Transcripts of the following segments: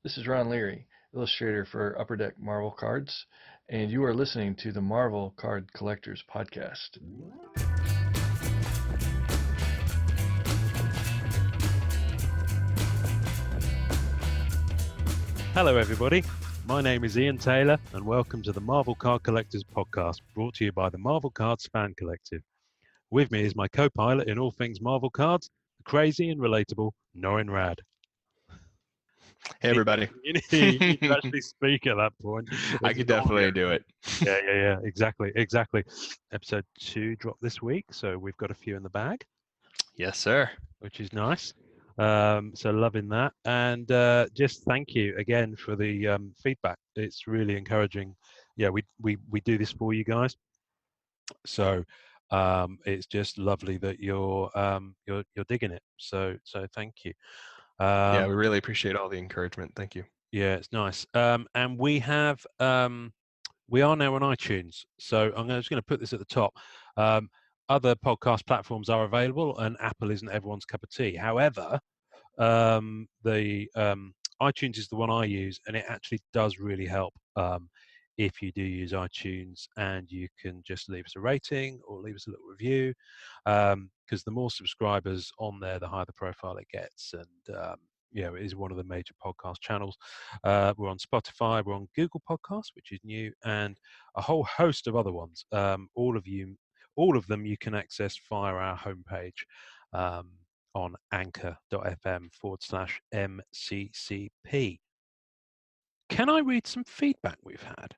This is Ron Leary, illustrator for Upper Deck Marvel Cards, and you are listening to the Marvel Card Collectors Podcast. Hello, everybody. My name is Ian Taylor, and welcome to the Marvel Card Collectors Podcast, brought to you by the Marvel Cards Fan Collective. With me is my co-pilot in all things Marvel Cards, the crazy and relatable Norrin Rad. Hey, everybody. You need to actually speak at that point. I could definitely do it. Yeah. Exactly. Episode 2 dropped this week, so we've got a few in the bag. Yes, sir. Which is nice. So loving that, and just thank you again for the feedback. It's really encouraging. Yeah, we do this for you guys, so it's just lovely that you're digging it. So thank you. Yeah, we really appreciate all the encouragement. Thank you. Yeah, it's nice. And we have we are now on iTunes, so I'm just going to put this at the top. Other podcast platforms are available, and Apple isn't everyone's cup of tea. However, the iTunes is the one I use, and it actually does really help if you do use iTunes, and you can just leave us a rating or leave us a little review, because the more subscribers on there, the higher the profile it gets, and it is one of the major podcast channels. We're on Spotify, we're on Google Podcasts, which is new, and a whole host of other ones. All of them you can access via our homepage on anchor.fm/MCCP. Can I read some feedback we've had?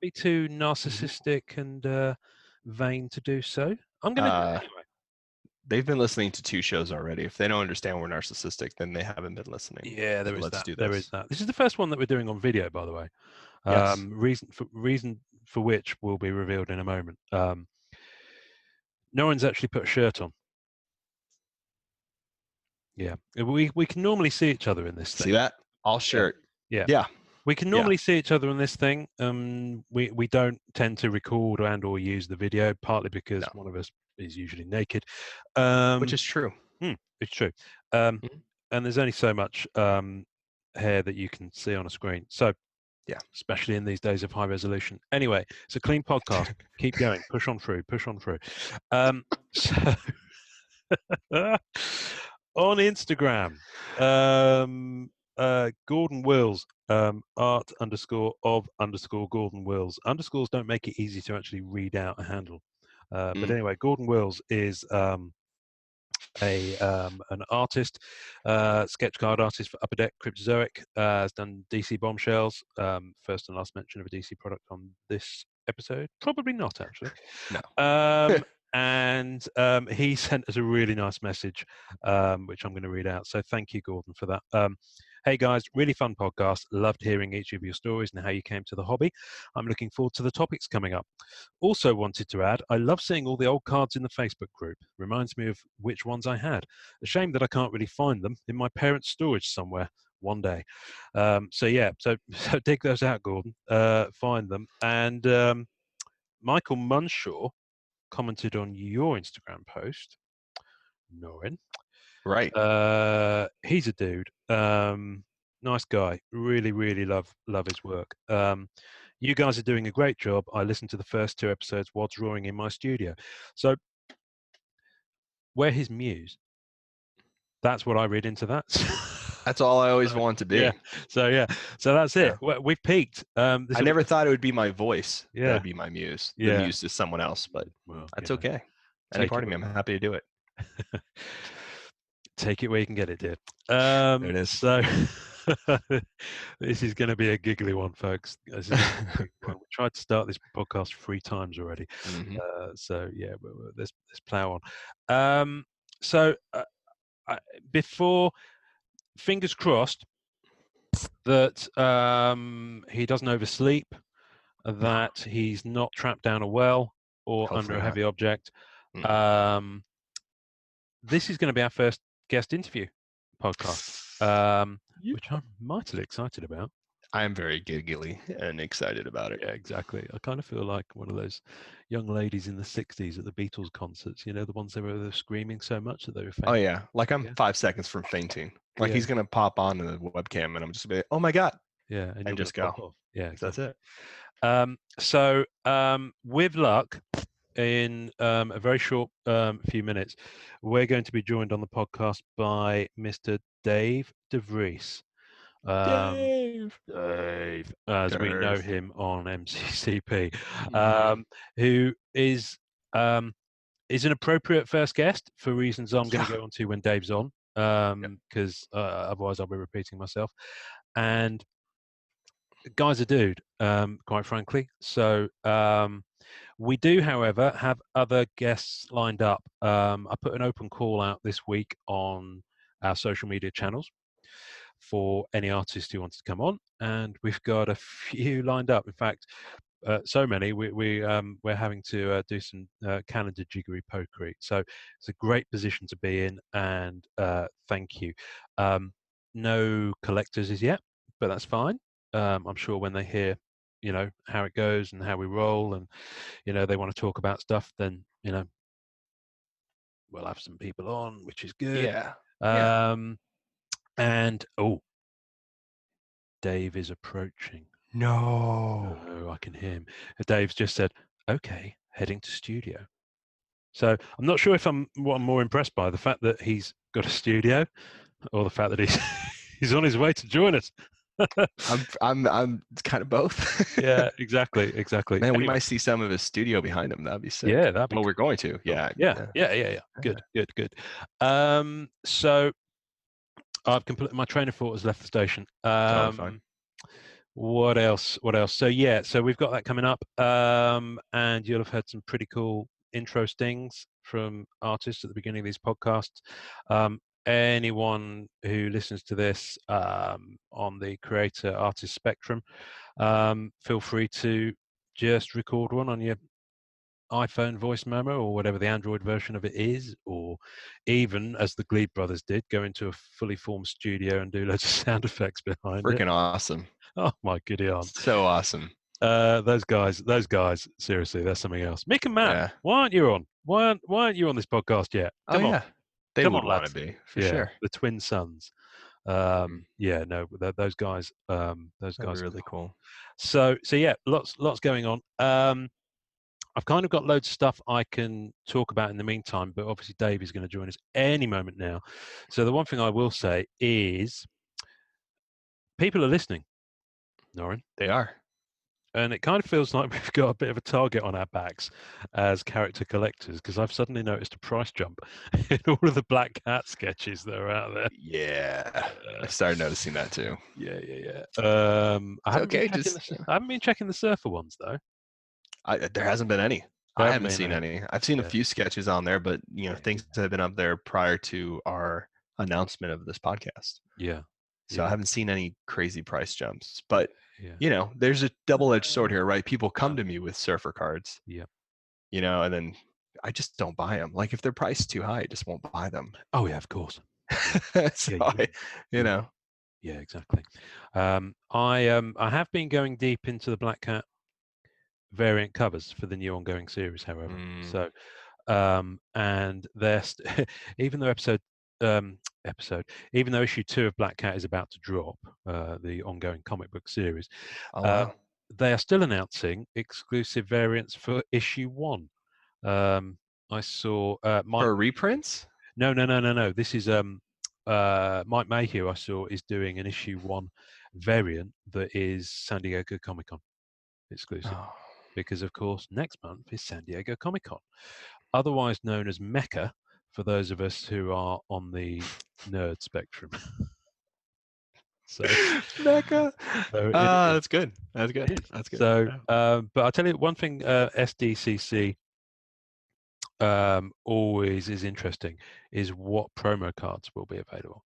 Be too narcissistic and vain to do so. I'm going to do it anyway. They've been listening to 2 shows already. If they don't understand we're narcissistic, then they haven't been listening. Yeah, there is Let's that. do There is that. This is the first one that we're doing on video, by the way. Yes. Reason for which will be revealed in a moment. No one's actually put a shirt on. Yeah, we can normally see each other in this thing. See that? All shirt. Yeah. We can normally see each other in this thing. We don't tend to record and/or use the video, partly because one of us is usually naked. Which is true. It's true. And there's only so much hair that you can see on a screen. So, yeah, especially in these days of high resolution. Anyway, it's a clean podcast. Keep going. Push on through. So on Instagram, Gordon Wills, art_of_Gordon Wills. Underscores don't make it easy to actually read out a handle. But anyway, Gordon Wills is an artist, sketch card artist for Upper Deck Cryptozoic. Has done DC Bombshells. First and last mention of a DC product on this episode. Probably not, actually. No. And he sent us a really nice message, which I'm going to read out. So thank you, Gordon, for that. Hey guys, really fun podcast. Loved hearing each of your stories and how you came to the hobby. I'm looking forward to the topics coming up. Also wanted to add, I love seeing all the old cards in the Facebook group. Reminds me of which ones I had. A shame that I can't really find them in my parents' storage somewhere one day. So dig those out, Gordon. Find them. And Michael Munshaw commented on your Instagram post, Norrin. Right. He's a dude. Nice guy. Really love his work. You guys are doing a great job. I listened to the first 2 episodes while drawing in my studio. So we're his muse. That's what I read into that. That's all I always want to be. Yeah. So that's it. We've peaked. I never thought it would be my voice. Yeah. That would be my muse. The muse is someone else, but that's okay. Any part of me, I'm happy to do it. Take it where you can get it, dear. There it is. So this is going to be a giggly one, folks. We tried to start this podcast 3 times already. Let's plow on. Before, fingers crossed that he doesn't oversleep, that he's not trapped down a well or under a heavy object. This is going to be our first guest interview podcast, which I'm mightily excited about. I'm very giggly and excited about it. Yeah, exactly. I kind of feel like one of those young ladies in the 60s at the Beatles concerts, the ones they were screaming so much that they were Oh fainting. yeah, like I'm Yeah. 5 seconds from fainting. Like Yeah. he's gonna pop on the webcam, and I'm just gonna be like, oh my god, Yeah, and you're and going to just go. pop off. Yeah, That's exactly. it. With luck, in a very short few minutes, we're going to be joined on the podcast by Mr. Dave DeVries. Dave. Dave, as we know Dave. him on MCCP, Mhm. who is an appropriate first guest for reasons I'm going to Yeah. go on to when Dave's on, Yep. because otherwise I'll be repeating myself. And the guy's a dude, quite frankly. So we do, however, have other guests lined up. I put an open call out this week on our social media channels for any artist who wants to come on, and we've got a few lined up. In fact, so many we're having to do some calendar jiggery pokery. So it's a great position to be in, and thank you. No collectors as yet, but that's fine. I'm sure when they hear, how it goes and how we roll, and they want to talk about stuff, then we'll have some people on, which is good. Yeah. Yeah. Um, and Dave is approaching. No. Oh, I can hear him. Dave's just said, "Okay, heading to studio." So I'm not sure if what I'm more impressed by, the fact that he's got a studio, or the fact that he's he's on his way to join us. I'm kind of both. Yeah, exactly. Man, we Anyway, might see some of his studio behind him. That'd be sick. yeah, that'd be Well, we're cool. going to. Yeah. Yeah. Good. So I've completely, my train of thought has left the station. Totally fine. What else? So we've got that coming up, and you'll have heard some pretty cool intro stings from artists at the beginning of these podcasts. Anyone who listens to this on the creator artist spectrum, feel free to just record one on your iPhone voice memo or whatever the Android version of it is, or even, as the Glebe brothers did, go into a fully formed studio and do loads of sound effects behind it. Freaking awesome. Oh my goody aunt. So awesome. Those guys, seriously, they're something else. Mick and Matt, Yeah. why aren't you on? Why aren't you on this podcast yet? Come on. Yeah. They Come would on, want lads. to be, for Yeah, sure. the twin sons. Yeah, no, those guys, That'd be really cool. So yeah, lots going on. I've kind of got loads of stuff I can talk about in the meantime, but obviously Dave is going to join us any moment now. So the one thing I will say is people are listening, Norrin. They are. And it kind of feels like we've got a bit of a target on our backs as character collectors, because I've suddenly noticed a price jump in all of the Black Cat sketches that are out there. Yeah. I started noticing that too. Yeah. I haven't been checking the Surfer ones, though. There hasn't been any. I haven't seen any. I've seen a few sketches on there, but things that have been up there prior to our announcement of this podcast. Yeah. So I haven't seen any crazy price jumps. But yeah. There's a double-edged sword here, right? People come to me with surfer cards. Yeah. And then I just don't buy them. Like if they're priced too high, I just won't buy them. Oh yeah, of course. Yeah, exactly. I have been going deep into the Black Cat variant covers for the new ongoing series, however. So, and they're even though even though issue 2 of Black Cat is about to drop, the ongoing comic book series, they are still announcing exclusive variants for issue 1. I saw for reprints. No. This is Mike Mayhew. I saw is doing an issue 1 variant that is San Diego Comic-Con exclusive, because of course next month is San Diego Comic-Con, otherwise known as Mecca for those of us who are on the nerd spectrum. So Mecca. That's good. That's good. So, but I'll tell you one thing: SDCC always is interesting is what promo cards will be available.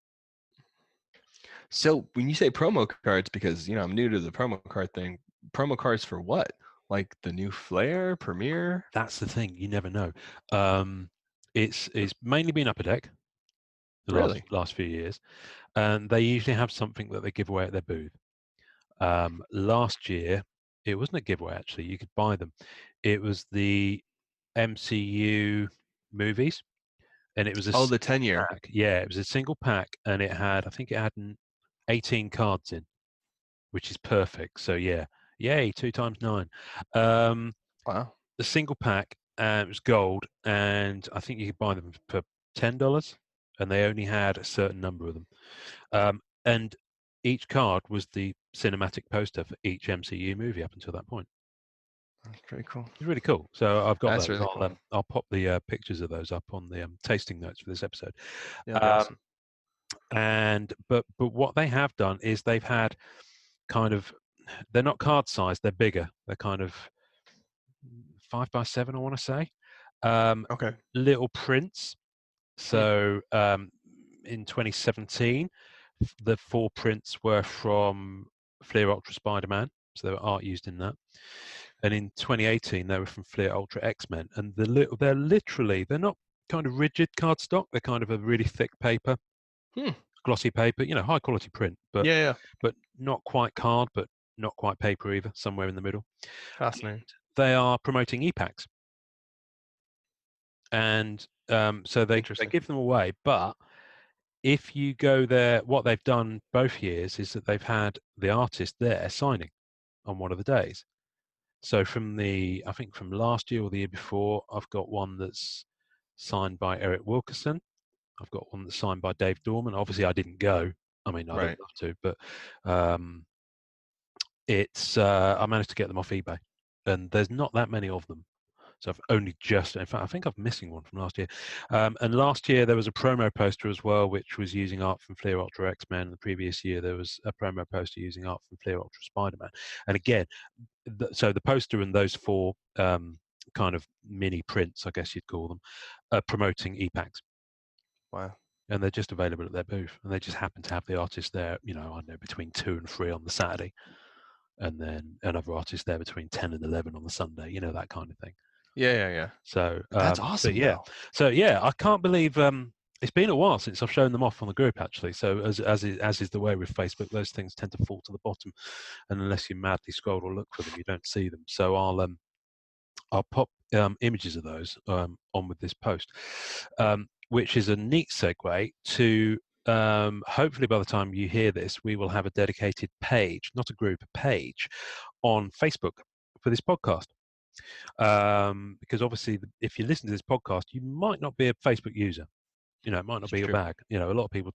So when you say promo cards, because I'm new to the promo card thing, promo cards for what? Like the new Flair premiere? That's the thing, you never know. It's mainly been Upper Deck the last few years, and they usually have something that they give away at their booth. Last year, it wasn't a giveaway actually. You could buy them. It was the MCU movies, and it was a Oh, the single 10-year. pack. Yeah, it was a single pack, and I think it had 18 cards in, which is perfect. So yeah, yay, 2 times 9. Wow. The single pack, it was gold, and I think you could buy them for $10, and they only had a certain number of them. And each card was the cinematic poster for each MCU movie up until that point. That's pretty cool. It's really cool. So I've got That's those. really cool. I'll pop the pictures of those up on the tasting notes for this episode. Yeah, that'd be awesome. And but what they have done is they've had they're not card size, they're bigger. They're kind of 5x7, I want to say. Okay. Little prints. So in 2017, the 4 prints were from Fleer Ultra Spider-Man, so there were art used in that. And in 2018, they were from Fleer Ultra X-Men, and they're not kind of rigid cardstock. They're kind of a really thick paper, glossy paper, high quality print, but not quite card, but not quite paper either, somewhere in the middle. Fascinating. And they are promoting e-packs, and so they give them away. But if you go there, what they've done both years is that they've had the artist there signing on one of the days. So I think from last year or the year before, I've got one that's signed by Eric Wilkerson. I've got one that's signed by Dave Dorman. Obviously, I didn't go. I mean, I'd love to, but I managed to get them off eBay, and there's not that many of them. So I've only just, in fact, I think I'm missing one from last year. And last year there was a promo poster as well, which was using art from Fleer Ultra X-Men. The previous year there was a promo poster using art from Fleer Ultra Spider-Man. And again, so the poster and those 4 kind of mini prints, I guess you'd call them, are promoting e-packs. Wow. And they're just available at their booth. And they just happen to have the artist there, I know, between 2 and 3 on the Saturday. And then another artist there between 10 and 11 on the Sunday, that kind of thing. Yeah. So that's awesome. So I can't believe it's been a while since I've shown them off on the group actually. So as is the way with Facebook, those things tend to fall to the bottom, and unless you madly scroll or look for them, you don't see them. So I'll pop images of those on with this post, which is a neat segue to hopefully by the time you hear this, we will have a dedicated page, not a group, a page on Facebook for this podcast. Because obviously, if you listen to this podcast, you might not be a Facebook user. It might not be your bag. A lot of people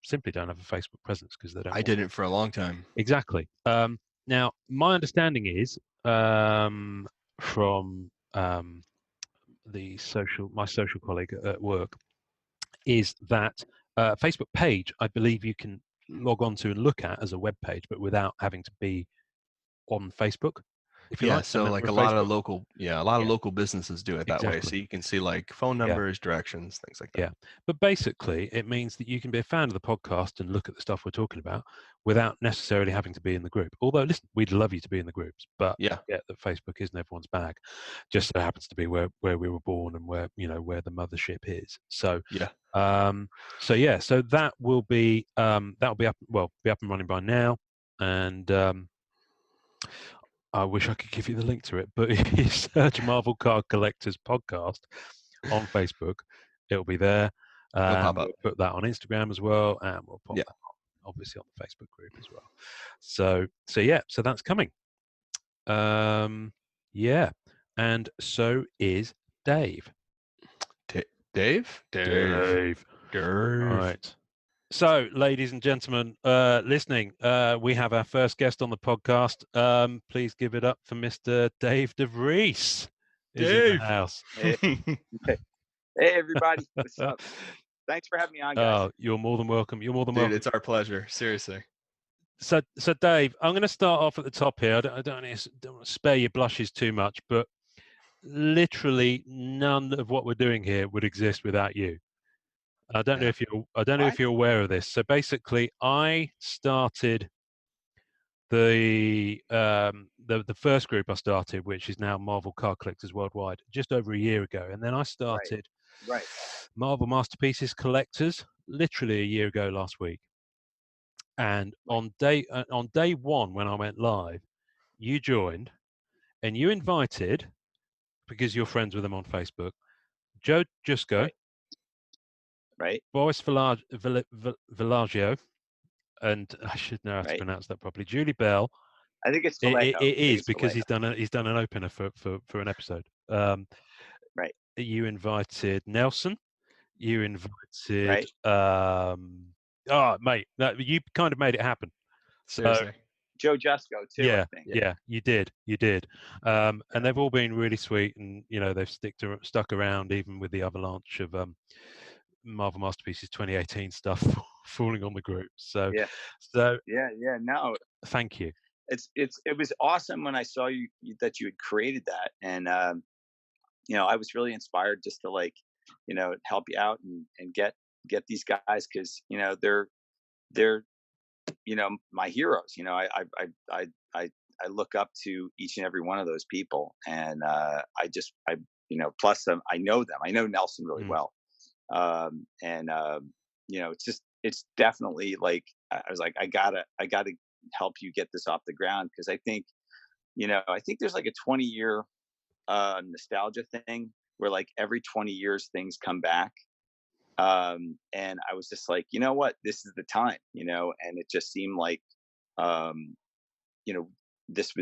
simply don't have a Facebook presence because they don't. I didn't for a long time. Exactly. Now, my understanding is from my social colleague at work is that Facebook page, I believe you can log on to and look at as a web page, but without having to be on Facebook. If you like, so like a lot of local businesses do it that way. So you can see like phone numbers, directions, things like that. Yeah, but basically it means that you can be a fan of the podcast and look at the stuff we're talking about without necessarily having to be in the group. Although, listen, we'd love you to be in the groups, but get that Facebook isn't everyone's bag. Just so happens to be where we were born and where the mothership is. So so that will be that'll be up and running by now, and I wish I could give you the link to it, but if you search Marvel Card Collectors Podcast on Facebook, it'll be there. It'll pop up. We'll put that on Instagram as well, and we'll pop that obviously on the Facebook group as well. So that's coming. And so is Dave. Dave. All right. So, ladies and gentlemen, listening, we have our first guest on the podcast. Please give it up for Mr. Dave DeVries. Dave. In the house. Hey everybody. What's up? Thanks for having me on, guys. Oh, you're more than welcome. Dude, it's our pleasure. Seriously. So Dave, I'm going to start off at the top here. I don't want to spare your blushes too much, but literally none of what we're doing here would exist without you. I don't know if you're aware of this. So basically, I started the first group I started, which is now Marvel Card Collectors Worldwide, just over a year ago, and then I started Marvel Masterpieces Collectors literally a year ago last week. And on day one, when I went live, you joined, and you invited, because you're friends with them on Facebook, Joe Jusko, right, Boris Villaggio, and I should know how to pronounce that properly, Julie Bell. I think it's Vallejo. It is because Vallejo. he's done an opener for an episode. Right. You invited Nelson. You invited. Right. Mate, you kind of made it happen. Seriously. So, Joe Jusko too. Yeah, I think. Yeah, you did. And they've all been really sweet, and they've stuck around even with the avalanche of Marvel Masterpieces 2018 stuff falling on the group. So yeah. No, thank you. It was awesome when I saw that you had created that, and I was really inspired just to help you out and get these guys, because they're my heroes. I look up to each and every one of those people, and plus I know them. I know Nelson really well, it's definitely like I was like I gotta help you get this off the ground, because I think there's like a 20-year nostalgia thing where like every 20 years things come back, and I was just like, you know what, this is the time, and it just seemed like this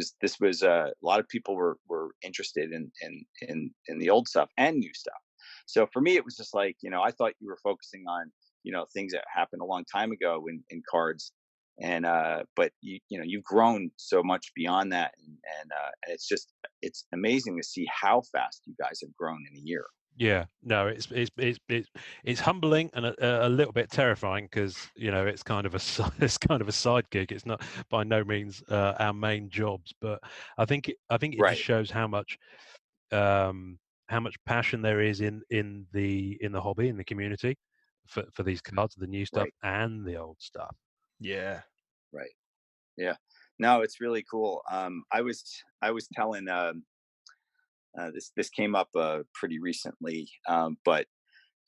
was a lot of people were interested in the old stuff and new stuff. So for me, it was just like, I thought you were focusing on things that happened a long time ago in cards, and but you've grown so much beyond that, and it's amazing to see how fast you guys have grown in a year. Yeah, no, it's humbling and a little bit terrifying, because it's kind of a side gig. It's not by no means our main jobs, but I think it just shows how much passion there is in the hobby, in the community, for these cards, the new stuff and the old stuff. Yeah. Right. Yeah. No, it's really cool. I was telling this came up pretty recently, but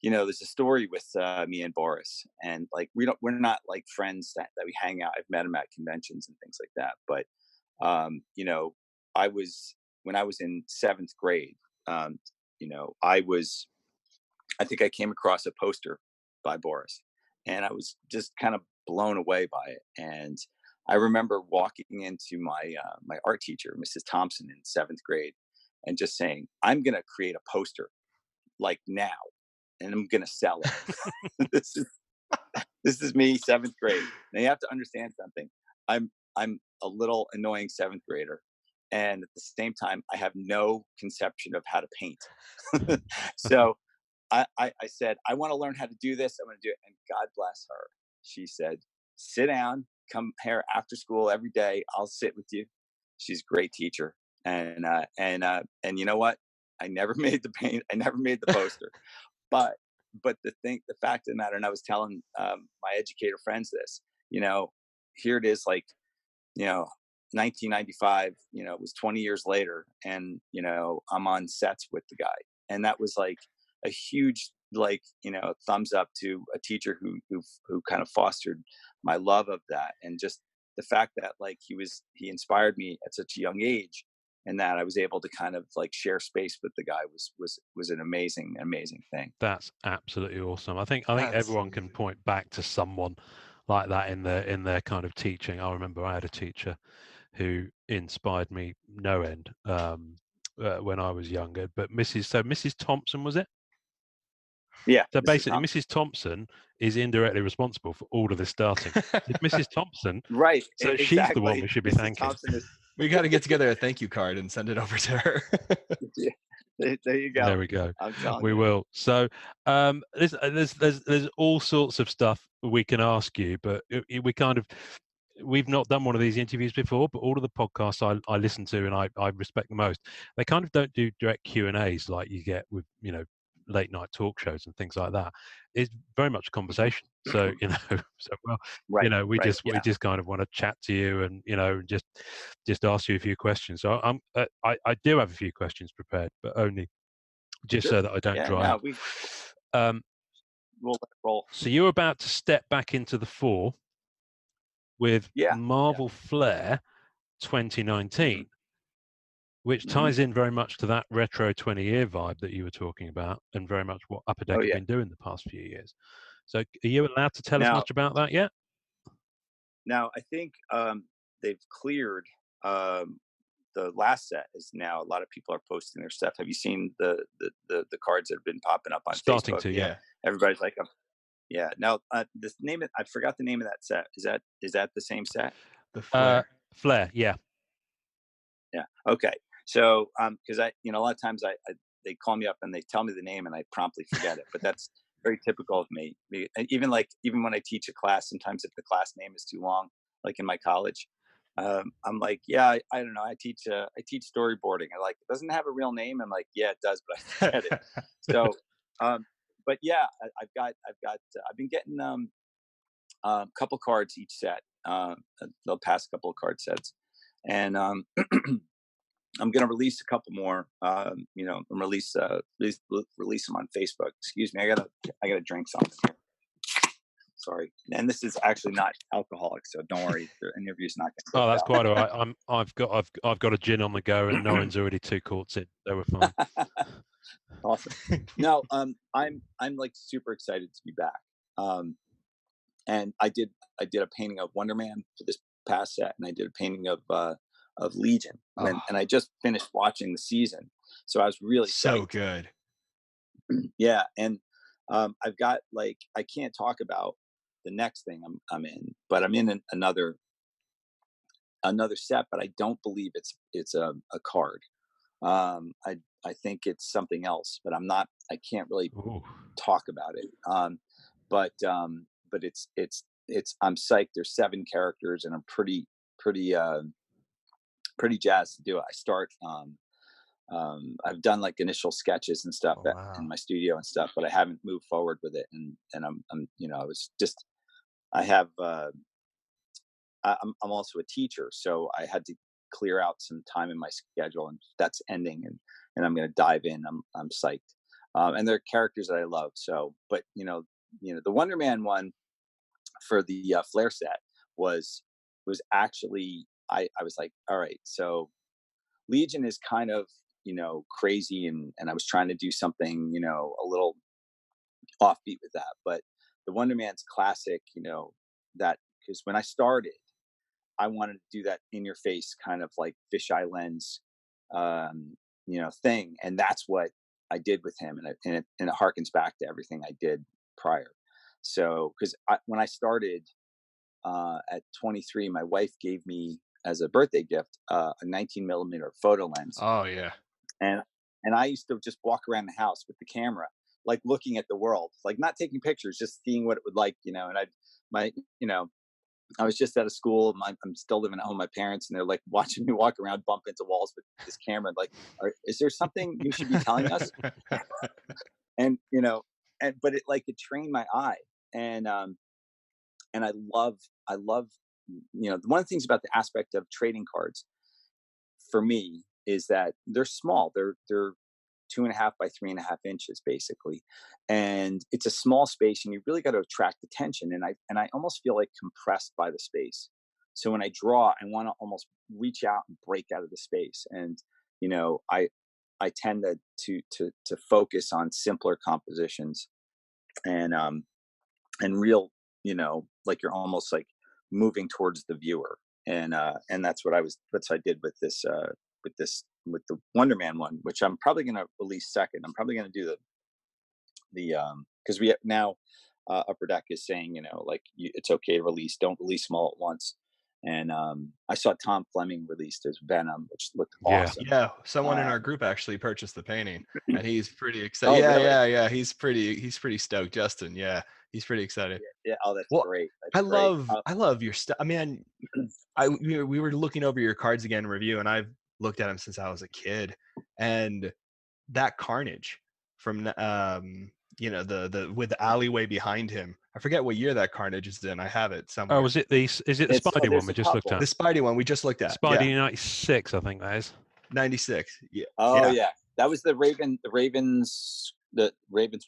there's a story with me and Boris, and like we're not like friends that we hang out. I've met him at conventions and things like that, but I was when I was in 7th grade. I think I came across a poster by Boris, and I was just kind of blown away by it. And I remember walking into my art teacher, Mrs. Thompson, in 7th grade, and just saying, "I'm going to create a poster like now, and I'm going to sell it." This is me, 7th grade. Now you have to understand something. I'm a little annoying 7th grader, and at the same time, I have no conception of how to paint. So I said, "I want to learn how to do this. I'm going to do it." And God bless her. She said, "Sit down, come here after school every day. I'll sit with you." She's a great teacher. And you know what? I never made the paint. I never made the poster. But the fact of the matter, and I was telling my educator friends this, here it is, like, 1995, it was 20 years later, and, I'm on sets with the guy. And that was like a huge, like, thumbs up to a teacher who kind of fostered my love of that. And just the fact that, like, he inspired me at such a young age, and that I was able to kind of like share space with the guy was an amazing thing. That's absolutely awesome. I think everyone can point back to someone like that in their kind of teaching. I remember I had a teacher who inspired me no end when I was younger. But Mrs. Thompson, was it? Yeah. So basically, Mrs. Thompson is indirectly responsible for all of this starting. It's Mrs. Thompson, right? So exactly. She's the one we should be thanking. We got to get together a thank you card and send it over to her. Yeah. There you go. There we go. I'm telling we you. will. So there's all sorts of stuff we can ask you, but we've not done one of these interviews before, but all of the podcasts I listen to and I respect the most, they kind of don't do direct Q&As like you get with, late night talk shows and things like that. It's very much a conversation. So, we just kind of want to chat to you and, just ask you a few questions. So I do have a few questions prepared, but only just so that I don't dry up. We'll let it roll. So you're about to step back into the 4 with Yeah. Marvel Flair 2019, which ties in very much to that retro 20-year vibe that you were talking about, and very much what Upper Deck have been doing the past few years. So, are you allowed to tell us much about that yet? Now, I think they've cleared the last set. Is now a lot of people are posting their stuff. Have you seen the cards that have been popping up on Starting Facebook? to, yeah. Everybody's like, yeah. Now, this name, I forgot the name of that set. Is that the same set? The Flair. Flair, yeah. Yeah. Okay. So, because a lot of times they call me up and they tell me the name and I promptly forget it, but that's very typical of me. Even when I teach a class, sometimes if the class name is too long, like in my college, I'm like, yeah, I don't know. I teach storyboarding. I like, it doesn't have a real name. I'm like, yeah, it does, but I forget it. So, but yeah, I've been getting a couple cards each set. The past couple of card sets, and I'm going to release a couple more. Release them on Facebook. Excuse me, I gotta drink something here. Sorry, and this is actually not alcoholic, so don't worry. The interview's not going to. Oh, that's quite all right. I've got a gin on the go, and Norrin's already 2 quarts in, so we're fine. Awesome. No, I'm like super excited to be back. And I did a painting of Wonder Man for this past set, and I did a painting of Legion, and I just finished watching the season, so I was really so psyched. Good. Yeah, and I've got, like, I can't talk about the next thing I'm in, but I'm in another set, but I don't believe it's a card. I think it's something else, but I can't really talk about it. But it's I'm psyched. There's 7 characters, and I'm pretty jazzed to do it. I start. I've done like initial sketches and stuff in my studio and stuff, but I haven't moved forward with it. And I'm I was just, I have. I'm also a teacher, so I had to clear out some time in my schedule, and that's ending, and I'm going to dive in. I'm psyched, and they're characters that I love. So, but the Wonder Man one for the Flair set was actually, I was like, all right, so Legion is kind of crazy, and I was trying to do something a little offbeat with that, but the Wonder Man's classic, that, because when I started, I wanted to do that in your face kind of like fisheye lens, thing. And that's what I did with him. And it harkens back to everything I did prior. So, because when I started at 23, my wife gave me as a birthday gift a 19mm photo lens. Oh yeah. And I used to just walk around the house with the camera, like looking at the world, like not taking pictures, just seeing what it would like, and I was just out of school. I'm still living at home with my parents, and they're like watching me walk around, bump into walls with this camera. Like, is there something you should be telling us? And but it trained my eye, and I love one of the things about the aspect of trading cards for me is that they're small. They're 2.5 by 3.5 inches basically, and it's a small space, and you really got to attract attention, and I almost feel like compressed by the space. So when I draw, I want to almost reach out and break out of the space, and I tend to focus on simpler compositions, and real, like you're almost like moving towards the viewer, and that's what I did with this with the Wonder Man one, which I'm probably going to release second. I'm probably going to do the because we have now Upper Deck is saying, it's okay to release, don't release them all at once. And I saw Tom Fleming released his Venom, which looked awesome. Yeah, someone in our group actually purchased the painting, and he's pretty excited. Oh, really? Yeah. He's pretty stoked. Justin, yeah, he's pretty excited. Yeah. Oh, that's great. I love your stuff. I mean, we were looking over your cards again in review, and I've looked at them since I was a kid, and that Carnage from the with the alleyway behind him. I forget what year that Carnage is in. I have it somewhere. Oh, is it the Spidey one we just looked at? The Spidey one we just looked at. Spidey 96, I think that is. 96. Yeah. Oh yeah. That was the Ravens with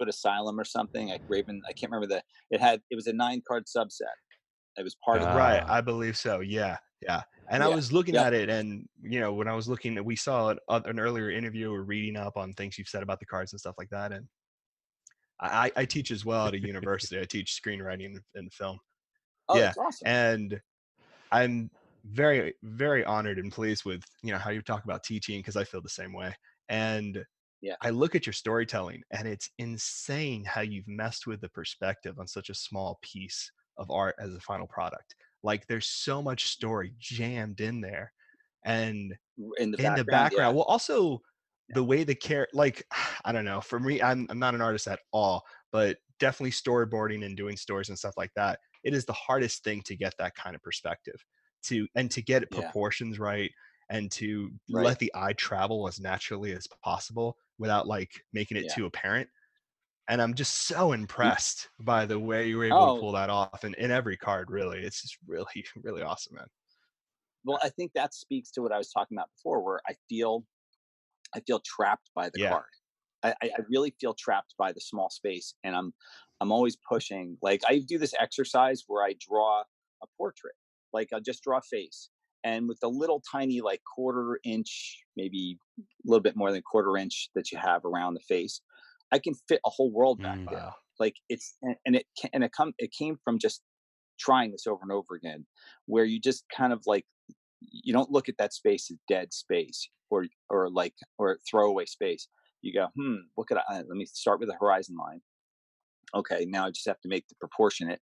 Asylum or something. Like Raven, I can't remember it was a 9-card subset. It was part of the Right, Ah. I believe so. Yeah, yeah. And I Yeah. was looking Yep. at it, and when I was looking, we saw an earlier interview or reading up on things you've said about the cards and stuff like that. And I teach as well at a university. I teach screenwriting and film. Oh, Yeah, that's awesome. and I'm very, very honored and pleased with how you talk about teaching, because I feel the same way. And Yeah. I look at your storytelling, and it's insane how you've messed with the perspective on such a small piece of art as a final product. Like, there's so much story jammed in there, and In the in the background, yeah. background, well, also the way the character, like, I don't know, for me, I'm not an artist at all, but definitely storyboarding and doing stories and stuff like that, it is the hardest thing to get that kind of perspective, to get Yeah. proportions right, and to Right. let the eye travel as naturally as possible without like making it Yeah. too apparent. And I'm just so impressed by the way you were able to Oh, pull that off in every card. Really, it's just really, really awesome, man. well, I think that speaks to what I was talking about before, where I feel trapped by the Yeah, card. I really feel trapped by the small space, and I'm always pushing. Like, I do this exercise where I draw a portrait. Like, I'll just draw a face, and with the little tiny, like, quarter inch, maybe a little bit more than quarter inch that you have around the face, I can fit a whole world back there. wow, Like, it's it came from just trying this over and over again, where you just kind of like, you don't look at that space as dead space, or throwaway space. You go, what could I? Let me start with a horizon line. Okay, now I just have to make the proportionate,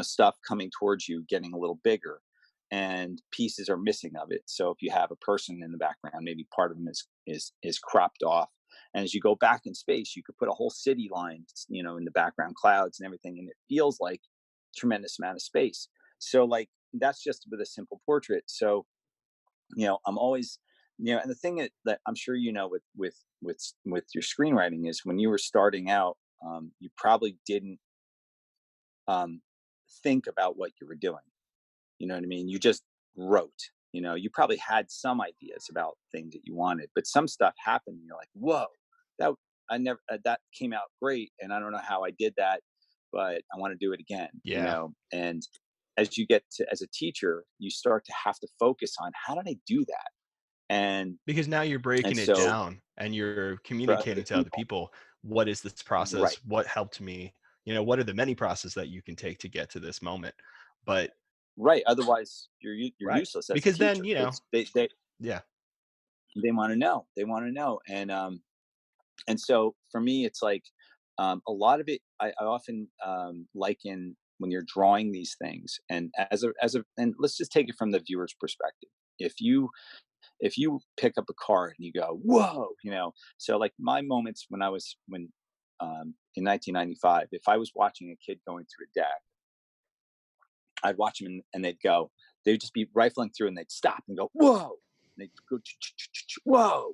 stuff coming towards you getting a little bigger, and pieces are missing of it. So if you have a person in the background, maybe part of them is cropped off. And as you go back in space, you could put a whole city line, in the background, clouds and everything, and it feels like tremendous amount of space. So, like, that's just with a simple portrait. So, I'm always, and the thing that I'm sure with your screenwriting is, when you were starting out, you probably didn't um, think about what you were doing. You know what I mean? You just wrote. You probably had some ideas about things that you wanted, but some stuff happened. And you're like, whoa, that I never that came out great, and I don't know how I did that, but I want to do it again. yeah. And as you get to as a teacher, you start to have to focus on, how did I do that? And Because now you're and breaking it so down and you're for other communicating to other people, people, what is this process? right, What helped me? What are the many processes that you can take to get to this moment? But right. Otherwise, you're right, useless as a because then teacher. It's they yeah, they want to know. They want to know. And so for me, it's like, a lot of it. I often liken, when you're drawing these things, and and let's just take it from the viewer's perspective. If you pick up a card and you go, whoa, so, like, my moments when in 1995, if I was watching a kid going through a deck, I'd watch them, and they'd just be rifling through, and they'd stop and go, whoa. And they'd go, whoa,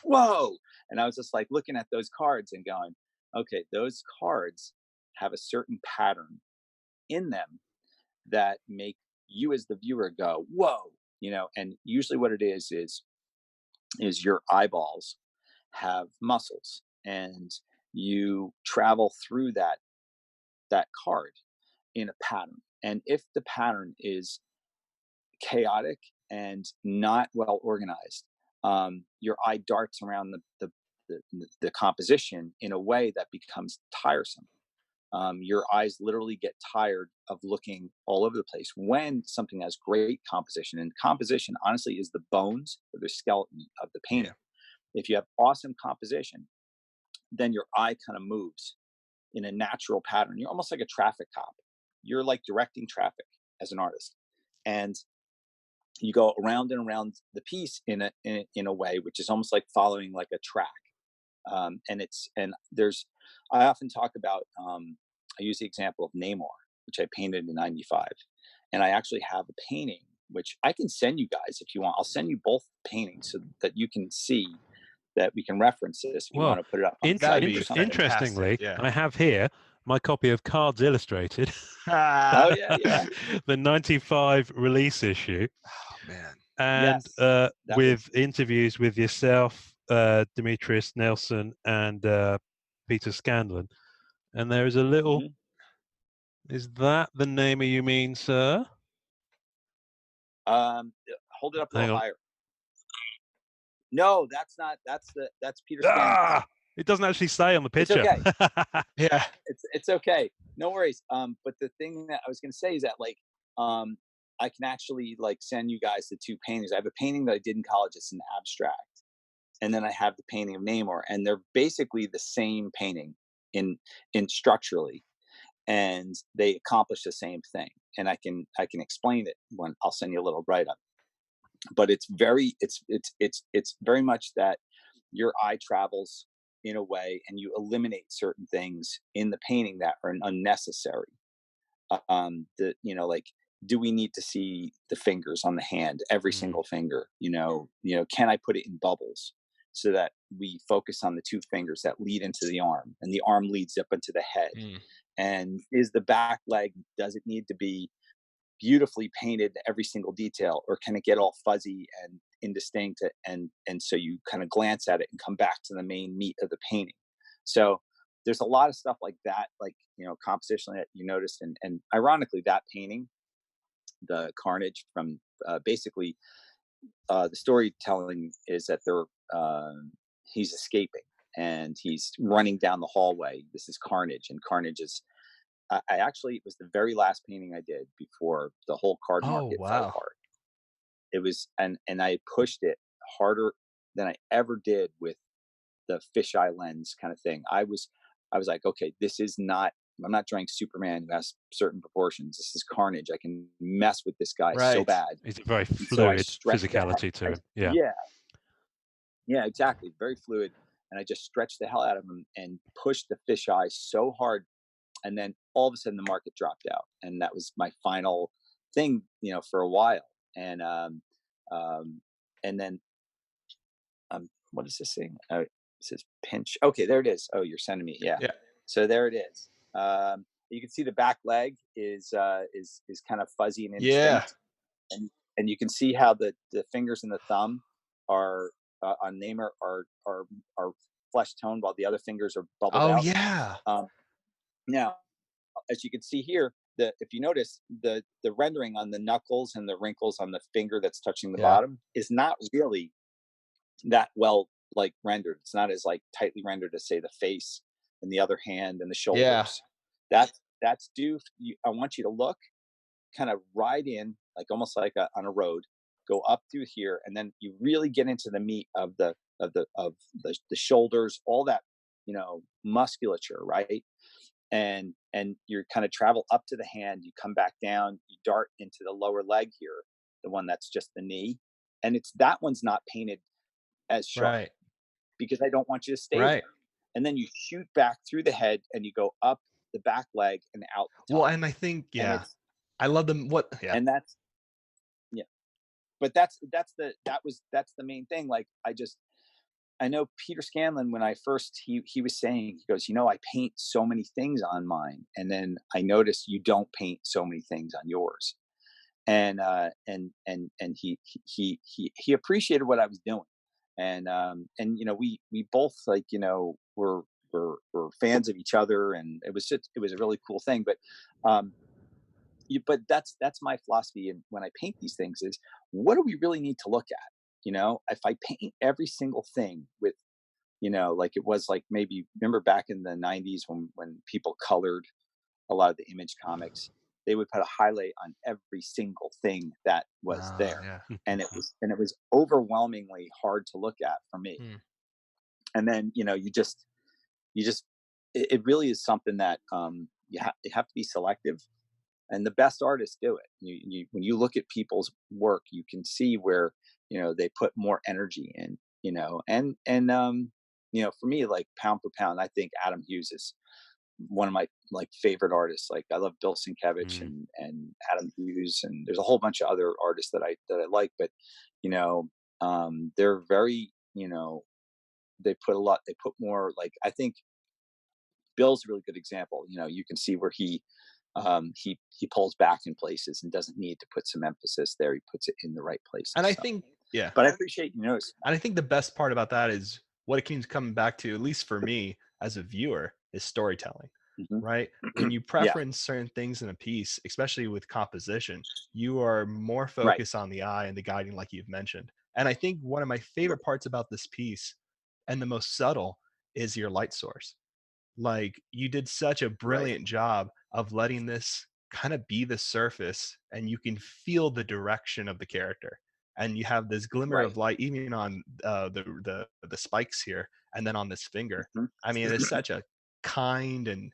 whoa. And I was just like looking at those cards and going, okay, those cards have a certain pattern in them that make you as the viewer go, whoa. And usually what it is your eyeballs have muscles, and you travel through that card in a pattern. And if the pattern is chaotic and not well organized, your eye darts around the composition in a way that becomes tiresome. Your eyes literally get tired of looking all over the place when something has great composition. And composition, honestly, is the bones or the skeleton of the yeah, painting. If you have awesome composition, then your eye kind of moves in a natural pattern. You're almost like a traffic cop. You're like directing traffic as an artist. And you go around and around the piece in a way which is almost like following like a track. And there's I often talk about, I use the example of Namor, which I painted in '95, and I actually have a painting which I can send you guys if you want. I'll send you both paintings so that you can see, that we can reference this if you Well, want to put it up on the that'd site or be something. interestingly, fantastic. Yeah. I have here my copy of Cards Illustrated, Oh yeah, yeah. the '95 release issue, Oh man. and Yes. That with was interviews with yourself, Demetrius Nelson, and Peter Scanlan. And there is a little mhm. Is that the name you mean, sir? Hold it up a Hang little on. higher. No, that's not. That's Peter Scanlan. Ah, it doesn't actually say on the It's picture. okay. Yeah. It's okay. No worries. But the thing that I was going to say is that like, I can actually like send you guys the 2 paintings. I have a painting that I did in college. It's an abstract, and then I have the painting of Namor, and they're basically the same painting in structurally, and they accomplish the same thing. And I can explain it when I'll send you a little write up. But it's very much that your eye travels in a way, and you eliminate certain things in the painting that are unnecessary. Like, do we need to see the fingers on the hand, every single finger? Can I put it in bubbles so that we focus on the 2 fingers that lead into the arm, and the arm leads up into the head? And is the back leg, does it need to be beautifully painted every single detail, or can it get all fuzzy and indistinct, and so you kind of glance at it and come back to the main meat of the painting? So there's a lot of stuff like that, like, compositionally, that you noticed. And ironically, that painting, the Carnage, from basically, the storytelling is that he's escaping, and he's running down the hallway. This is Carnage, and Carnage is, I actually, it was the very last painting I did before the whole card Oh, market fell wow. apart. It was, and I pushed it harder than I ever did with the fisheye lens kind of thing. I was like, okay, this is not. I'm not drawing Superman who has certain proportions. This is Carnage. I can mess with this guy so Right. bad. It's a very And so I fluid stretched the physicality to him. Yeah. yeah, exactly, very fluid. And I just stretched the hell out of him and pushed the fisheye so hard, and then all of a sudden the market dropped out, and that was my final thing, for a while. And um, um, and then, what is this thing? It says pinch. Okay, there it is. Oh, you're sending me. Yeah. Yeah. So there it is. You can see the back leg is kind of fuzzy and Yeah. indistinct, and you can see how the fingers and the thumb are, on Namor, are flesh toned, while the other fingers are bubbled Oh, out. yeah. Now, as you can see here, if you notice, the rendering on the knuckles and the wrinkles on the finger that's touching the Yeah. bottom is not really that well, like, rendered. It's not as like tightly rendered as, say, the face and the other hand and the Yeah. shoulders. That's due. I want you to look kind of right in, like almost like on a road, go up through here, and then you really get into the meat of the shoulders, all that, musculature, right? And you kind of travel up to the hand, you come back down, you dart into the lower leg here, the one that's just the knee, and it's that one's not painted as sharp, Right. because I don't want you to stay Right. there. And then you shoot back through the head, and you go up the back leg and out the top. Well, and I think, And yeah, I love them. Yeah. and that's yeah. But that's the main thing. Like, I know Peter Scanlan, when I first, he was saying, he goes, I paint so many things on mine, and then I noticed you don't paint so many things on yours. And he appreciated what I was doing. And we both, like, were fans of each other, and it was a really cool thing. But that's my philosophy, and when I paint these things, is, what do we really need to look at? If I paint every single thing with, like, it was like, maybe remember back in the 90s, when people colored a lot of the Image comics, they would put a highlight on every single thing that was there. Yeah. And it was overwhelmingly hard to look at for me. And then, you just it really is something that, you have to be selective, and the best artists do it. When you look at people's work, you can see where, they put more energy in, and for me, like, pound for pound, I think Adam Hughes is one of my, like, favorite artists. Like, I love Bill Sienkiewicz and Adam Hughes, and there's a whole bunch of other artists that I like. But, they're very, they put more, like, I think Bill's a really good example. You can see where he pulls back in places and doesn't need to put some emphasis there. He puts it in the right places. And I So, think, yeah. but I appreciate you noticing. And I think the best part about that is what it keeps coming back to, at least for me as a viewer, is storytelling. Mhm. right? When you Yeah. preference certain things in a piece, especially with composition, you are more Right. focused on the eye and the guiding, like you've mentioned. And I think one of my favorite parts about this piece, and the most subtle, is your light source. Like, you did such a Right. brilliant job of letting this kind of be the surface, and you can feel the direction of the character. And you have this glimmer Right. of light even on the spikes here, and then on this finger. Mhm. I mean, it is such a kind and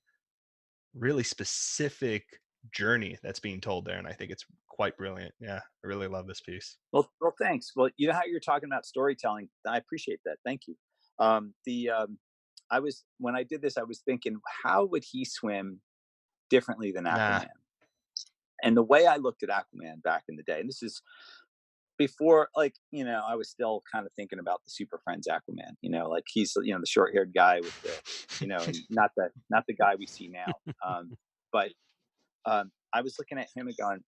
really specific journey that's being told there, and I think it's quite brilliant. Yeah, I really love this piece. Well, thanks. Well, you know how you're talking about storytelling. I appreciate that. Thank you. The I was when I did this, I was thinking, how would he swim differently than Nah, Aquaman? And the way I looked at Aquaman back in the day, and this is before, like, I was still kind of thinking about the Super Friends Aquaman. Like he's the short haired guy with the and not the guy we see now. But I was looking at him and going,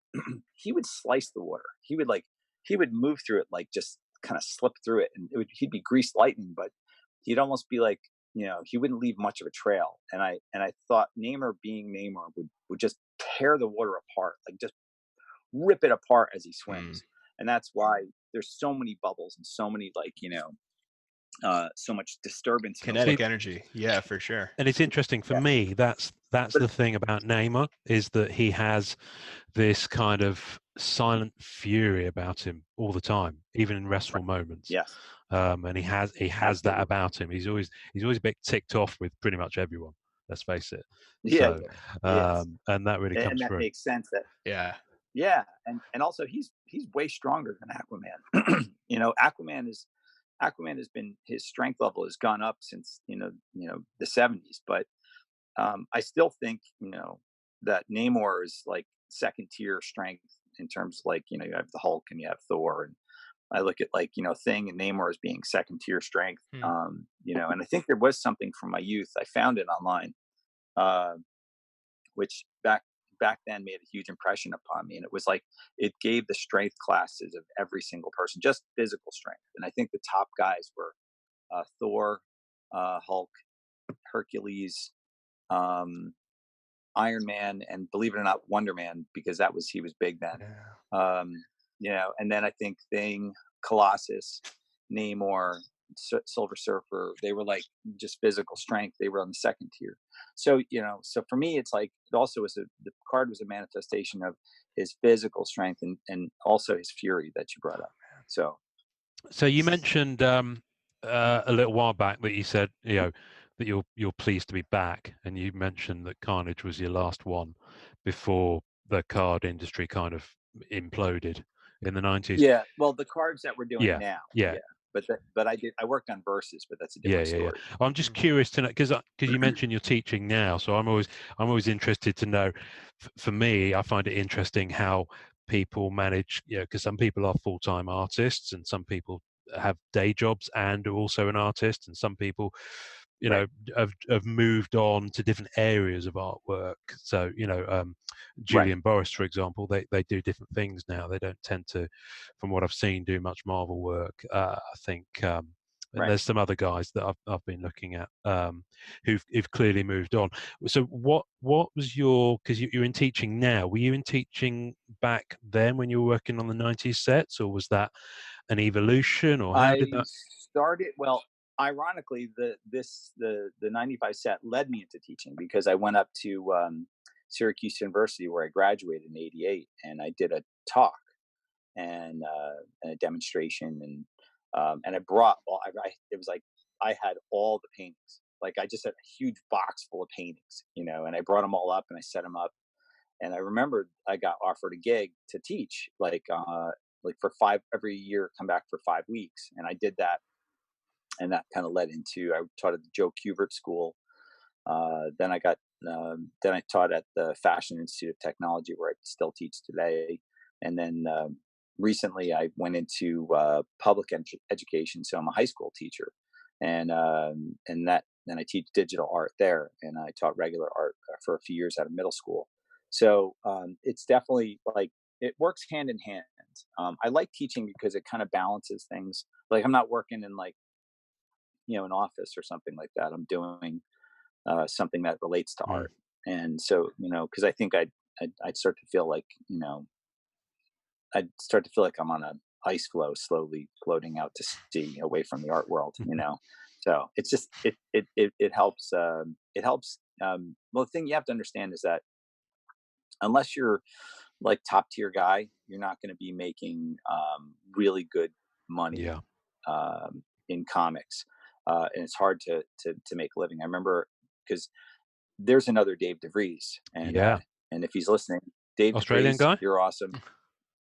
he would slice the water. He would move through it, like just kind of slip through it, and he'd be greased lightning, but he'd almost be like, he wouldn't leave much of a trail. And I thought Namor being Namor would just tear the water apart, like just rip it apart as he mm, swims. And that's why there's so many bubbles and so many, like, so much disturbance in the See, kinetic water. energy. Yeah, for sure. and it's interesting for Yeah, me. That's but the thing about Neymar, is that he has this kind of silent fury about him all the time, even in restful moments. yes, And he has that absolutely. about him. He's always a bit ticked off with pretty much everyone. Let's face it. Yeah, So, yeah, he is. and that really And comes that through. makes sense. That Yeah. Yeah, and also he's way stronger than Aquaman. Aquaman has been, his strength level has gone up since the '70s, but I still think that Namor is like second tier strength in terms of, like, you have the Hulk and you have Thor, and I look at, like, Thing and Namor as being second tier strength. Hmm. And I think there was something from my youth. I found it online, uh, which back then made a huge impression upon me. And it was like, it gave the strength classes of every single person, just physical strength. And I think the top guys were Thor, Hulk, Hercules, um, Iron Man, and believe it or not, Wonder Man, because he was big then. Yeah. Um, and then I think Thing, Colossus, Namor, Silver Surfer, they were like just physical strength. They were on the second tier. So for me, it's like, it also was the card was a manifestation of his physical strength, and also his fury that you brought up. So So you mentioned a little while back that you said that you're pleased to be back, and you mentioned that Carnage was your last one before the card industry kind of imploded in the 90s. yeah, well, the cards that we're doing Yeah, now, yeah, yeah, but I worked on verses, but that's a yeah, different yeah, yeah. story. I'm just curious to know, because you mentioned you're teaching now, so I'm always interested to know. For me, I find it interesting how people manage, because some people are full-time artists, and some people have day jobs and are also an artist, and some people, Right, have moved on to different areas of artwork. So, right, Julian Boris, for example, they do different things now. They don't tend to, from what I've seen, do much Marvel work. I think. And right. there's some other guys that I've been looking at, who've clearly moved on. So what was your, because you're in teaching now? Were you in teaching back then when you were working on the '90s sets, or was that an evolution, or how did I that? started, well, ironically, the '95 set led me into teaching, because I went up to Syracuse University, where I graduated in '88, and I did a talk and a demonstration, and I brought it was like I had all the paintings. Like, I just had a huge box full of paintings, and I brought them all up and I set them up. And I remembered I got offered a gig to teach, like for every year, come back for 5 weeks, and I did that, and that kind of led into, I taught at the Joe Kubert School. Then I taught at the Fashion Institute of Technology, where I still teach today. And then recently I went into public education, so I'm a high school teacher, and I teach digital art there, and I taught regular art for a few years at a middle school. So it's definitely like, it works hand in hand. I like teaching because it kind of balances things. Like, I'm not working in, like, an office or something like that. I'm doing something that relates to Mm. art. And so, because I think I'd start to feel like, I'd start to feel like I'm on a ice floe, slowly floating out to sea, away from the art world. So it's just it helps. It helps. Well, the thing you have to understand is that unless you're like top tier guy, you're not going to be making really good money Yeah. in comics, and it's hard to make a living. I remember because there's another Dave DeVries, Yeah. and if he's listening, Dave Australian DeVries, guy? you're awesome.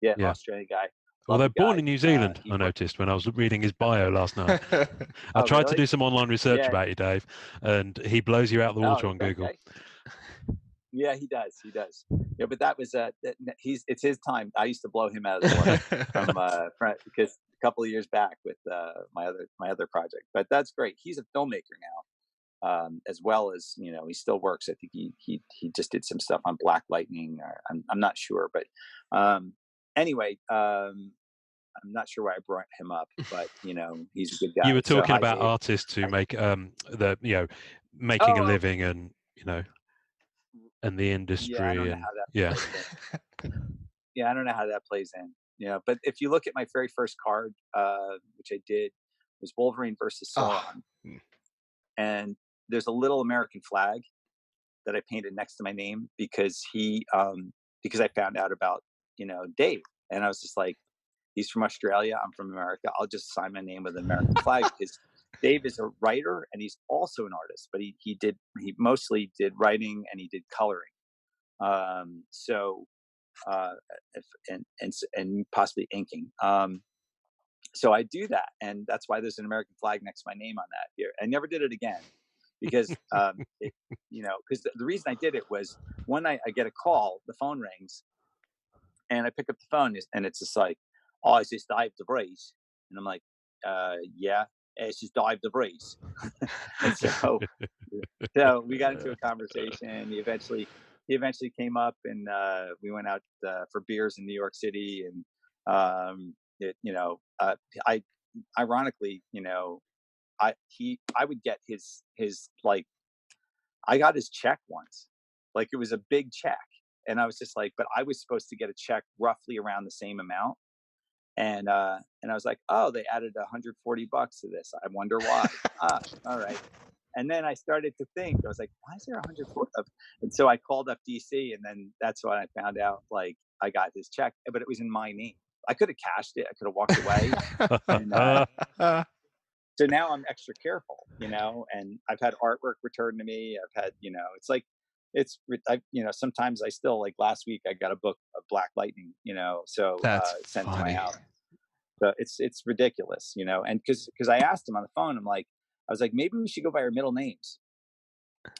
Yeah, Yeah. Australian guy. Although Lovely born guy. in New Zealand, He I worked. noticed when I was reading his bio last night. I Oh, tried to really? do some online research Yeah. about you, Dave, and he blows you out the water on Google. Okay. Yeah, he does. He does. Yeah, but that was it's his time. I used to blow him out of the water because a couple of years back with my other project. But that's great. He's a filmmaker now, as well as he still works. I think he just did some stuff on Black Lightning. Or I'm not sure, but anyway, I'm not sure why I brought him up, but he's a good guy. You were talking about Dave. artists who make making a living, and and the industry. Yeah, I don't know how that plays in. Yeah, I don't know how that plays in. But if you look at my very first card, which I did, was Wolverine versus Sauron, and there's a little American flag that I painted next to my name because because I found out about Dave, and I was just like, he's from Australia, I'm from America, I'll just sign my name with an American flag because Dave is a writer and he's also an artist, but he mostly did writing and he did coloring. And possibly inking. So I do that, and that's why there's an American flag next to my name on that here. I never did it again because because the reason I did it was one night I get a call, the phone rings, and I pick up the phone, and it's just like, "Oh, is this Dave DeVries?" And I'm like, "Yeah, it's just Dave DeVries." And so we got into a conversation. He eventually came up, and we went out for beers in New York City. And I ironically, I would get his like, I got his check once, like it was a big check, and I was just like, but I was supposed to get a check roughly around the same amount. And I was like, oh, they added $140 to this. I wonder why. All right. And then I started to think, I was like, why is there 140? And so I called up DC, and then that's when I found out, like, I got this check, but it was in my name. I could have cashed it. I could have walked away. And, so now I'm extra careful, and I've had artwork returned to me. I've had, it's like, sometimes I still, like last week, I got a book of Black Lightning, so That's sent funny. to my house. So it's ridiculous, and because I asked him on the phone, I was like, maybe we should go by our middle names.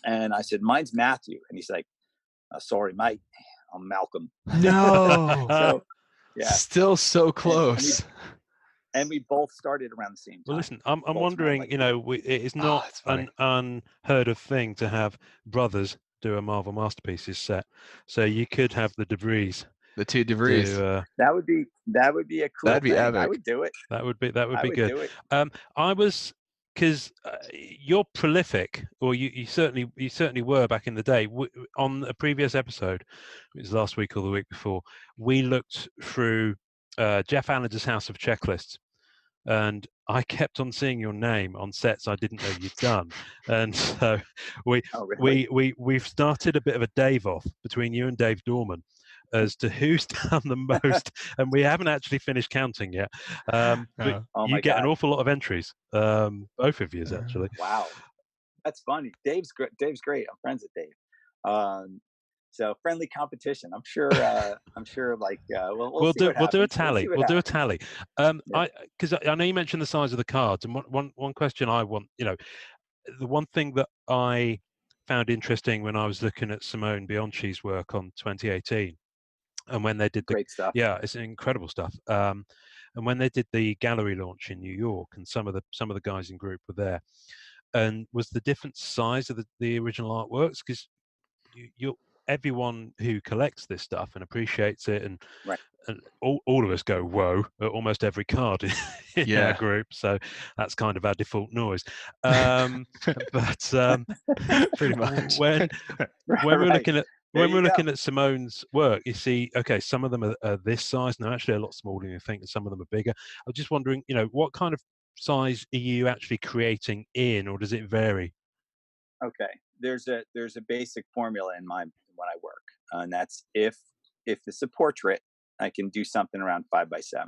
And I said, mine's Matthew. And he's like, oh, sorry, mate, I'm Malcolm. No. So, yeah. Still so close. And we both started around the same time. Well, listen, I'm wondering, it is not an unheard of thing to have brothers do a Marvel Masterpieces set. So you could have the DeVries. The two DeVries. That would be a cool That'd be thing. epic. I would do it. That would be good. Do it. I was, because you're prolific, or you certainly were back in the day. On a previous episode, it was last week or the week before, we looked through Jeff Allen's House of Checklists, and I kept on seeing your name on sets I didn't know you'd done, and so we've started a bit of a Dave off between you and Dave Dorman as to who's done the most, and we haven't actually finished counting yet. But you get an awful lot of entries, both of yous actually. Wow, that's funny. Dave's great. I'm friends with Dave. So friendly competition. I'm sure. Like we'll do a tally. We'll do a tally. Because I know you mentioned the size of the cards, and one question I want, the one thing that I found interesting when I was looking at Simone Bianchi's work on 2018. And when they did great stuff, it's incredible stuff. And when they did the gallery launch in New York, and some of the guys in group were there, and was the different size of the original artworks, because everyone who collects this stuff and appreciates it, and Right. and all of us go whoa at almost every card in our Yeah. group, so that's kind of our default noise. But Pretty much. when we're Right. looking at There when you we're go. looking at Simone's work, you see, okay, some of them are this size, and they're actually a lot smaller than you think, and some of them are bigger. I'm just wondering, what kind of size are you actually creating in, or does it vary? Okay. There's a basic formula in my when I work, and that's if it's a portrait, I can do something around 5x7,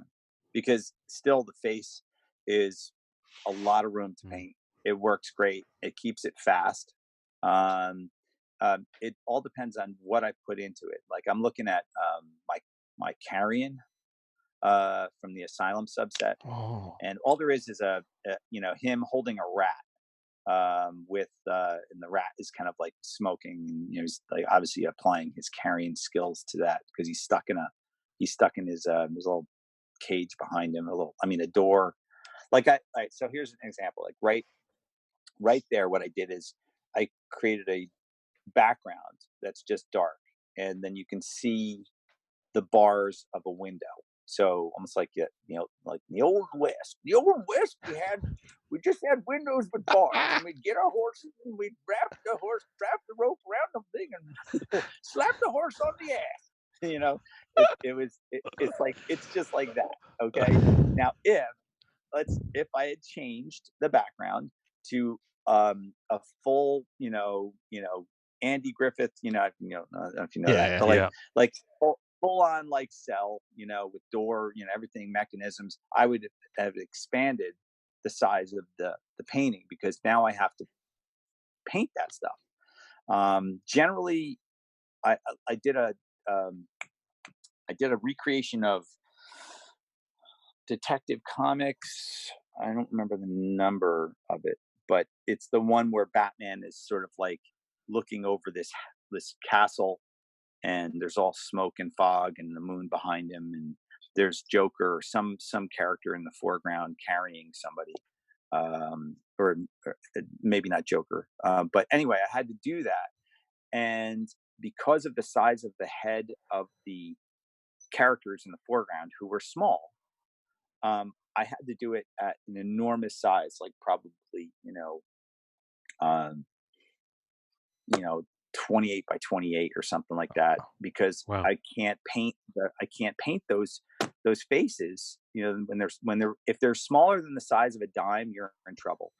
because still the face is a lot of room to paint. It works great. It keeps it fast. Um, it all depends on what I put into it. Like I'm looking at my carrion from the Asylum subset, Oh. and all there is a him holding a rat with and the rat is kind of like smoking, and he's like obviously applying his carrying skills to that, because he's stuck in his little cage behind him, a door. Like so here's an example. Like right there, what I did is I created a background that's just dark, and then you can see the bars of a window. So almost like like in the old west. The old west, we just had windows with bars, and we'd get our horses and we'd wrap the rope around the thing and slap the horse on the ass. It's just like that. Okay. Now if I had changed the background to a full, Andy Griffith, I don't know if you know that, but like full on like cell, with door, everything, mechanisms, I would have expanded the size of the painting, because now I have to paint that stuff. Generally, I did a recreation of Detective Comics. I don't remember the number of it, but it's the one where Batman is sort of like looking over this castle, and there's all smoke and fog and the moon behind him, and there's Joker or some character in the foreground carrying somebody, or maybe not Joker, but anyway, I had to do that, and because of the size of the head of the characters in the foreground, who were small, I had to do it at an enormous size, like probably, um, 28 by 28 or something like that, because Wow. I can't paint those faces, if they're smaller than the size of a dime, you're in trouble.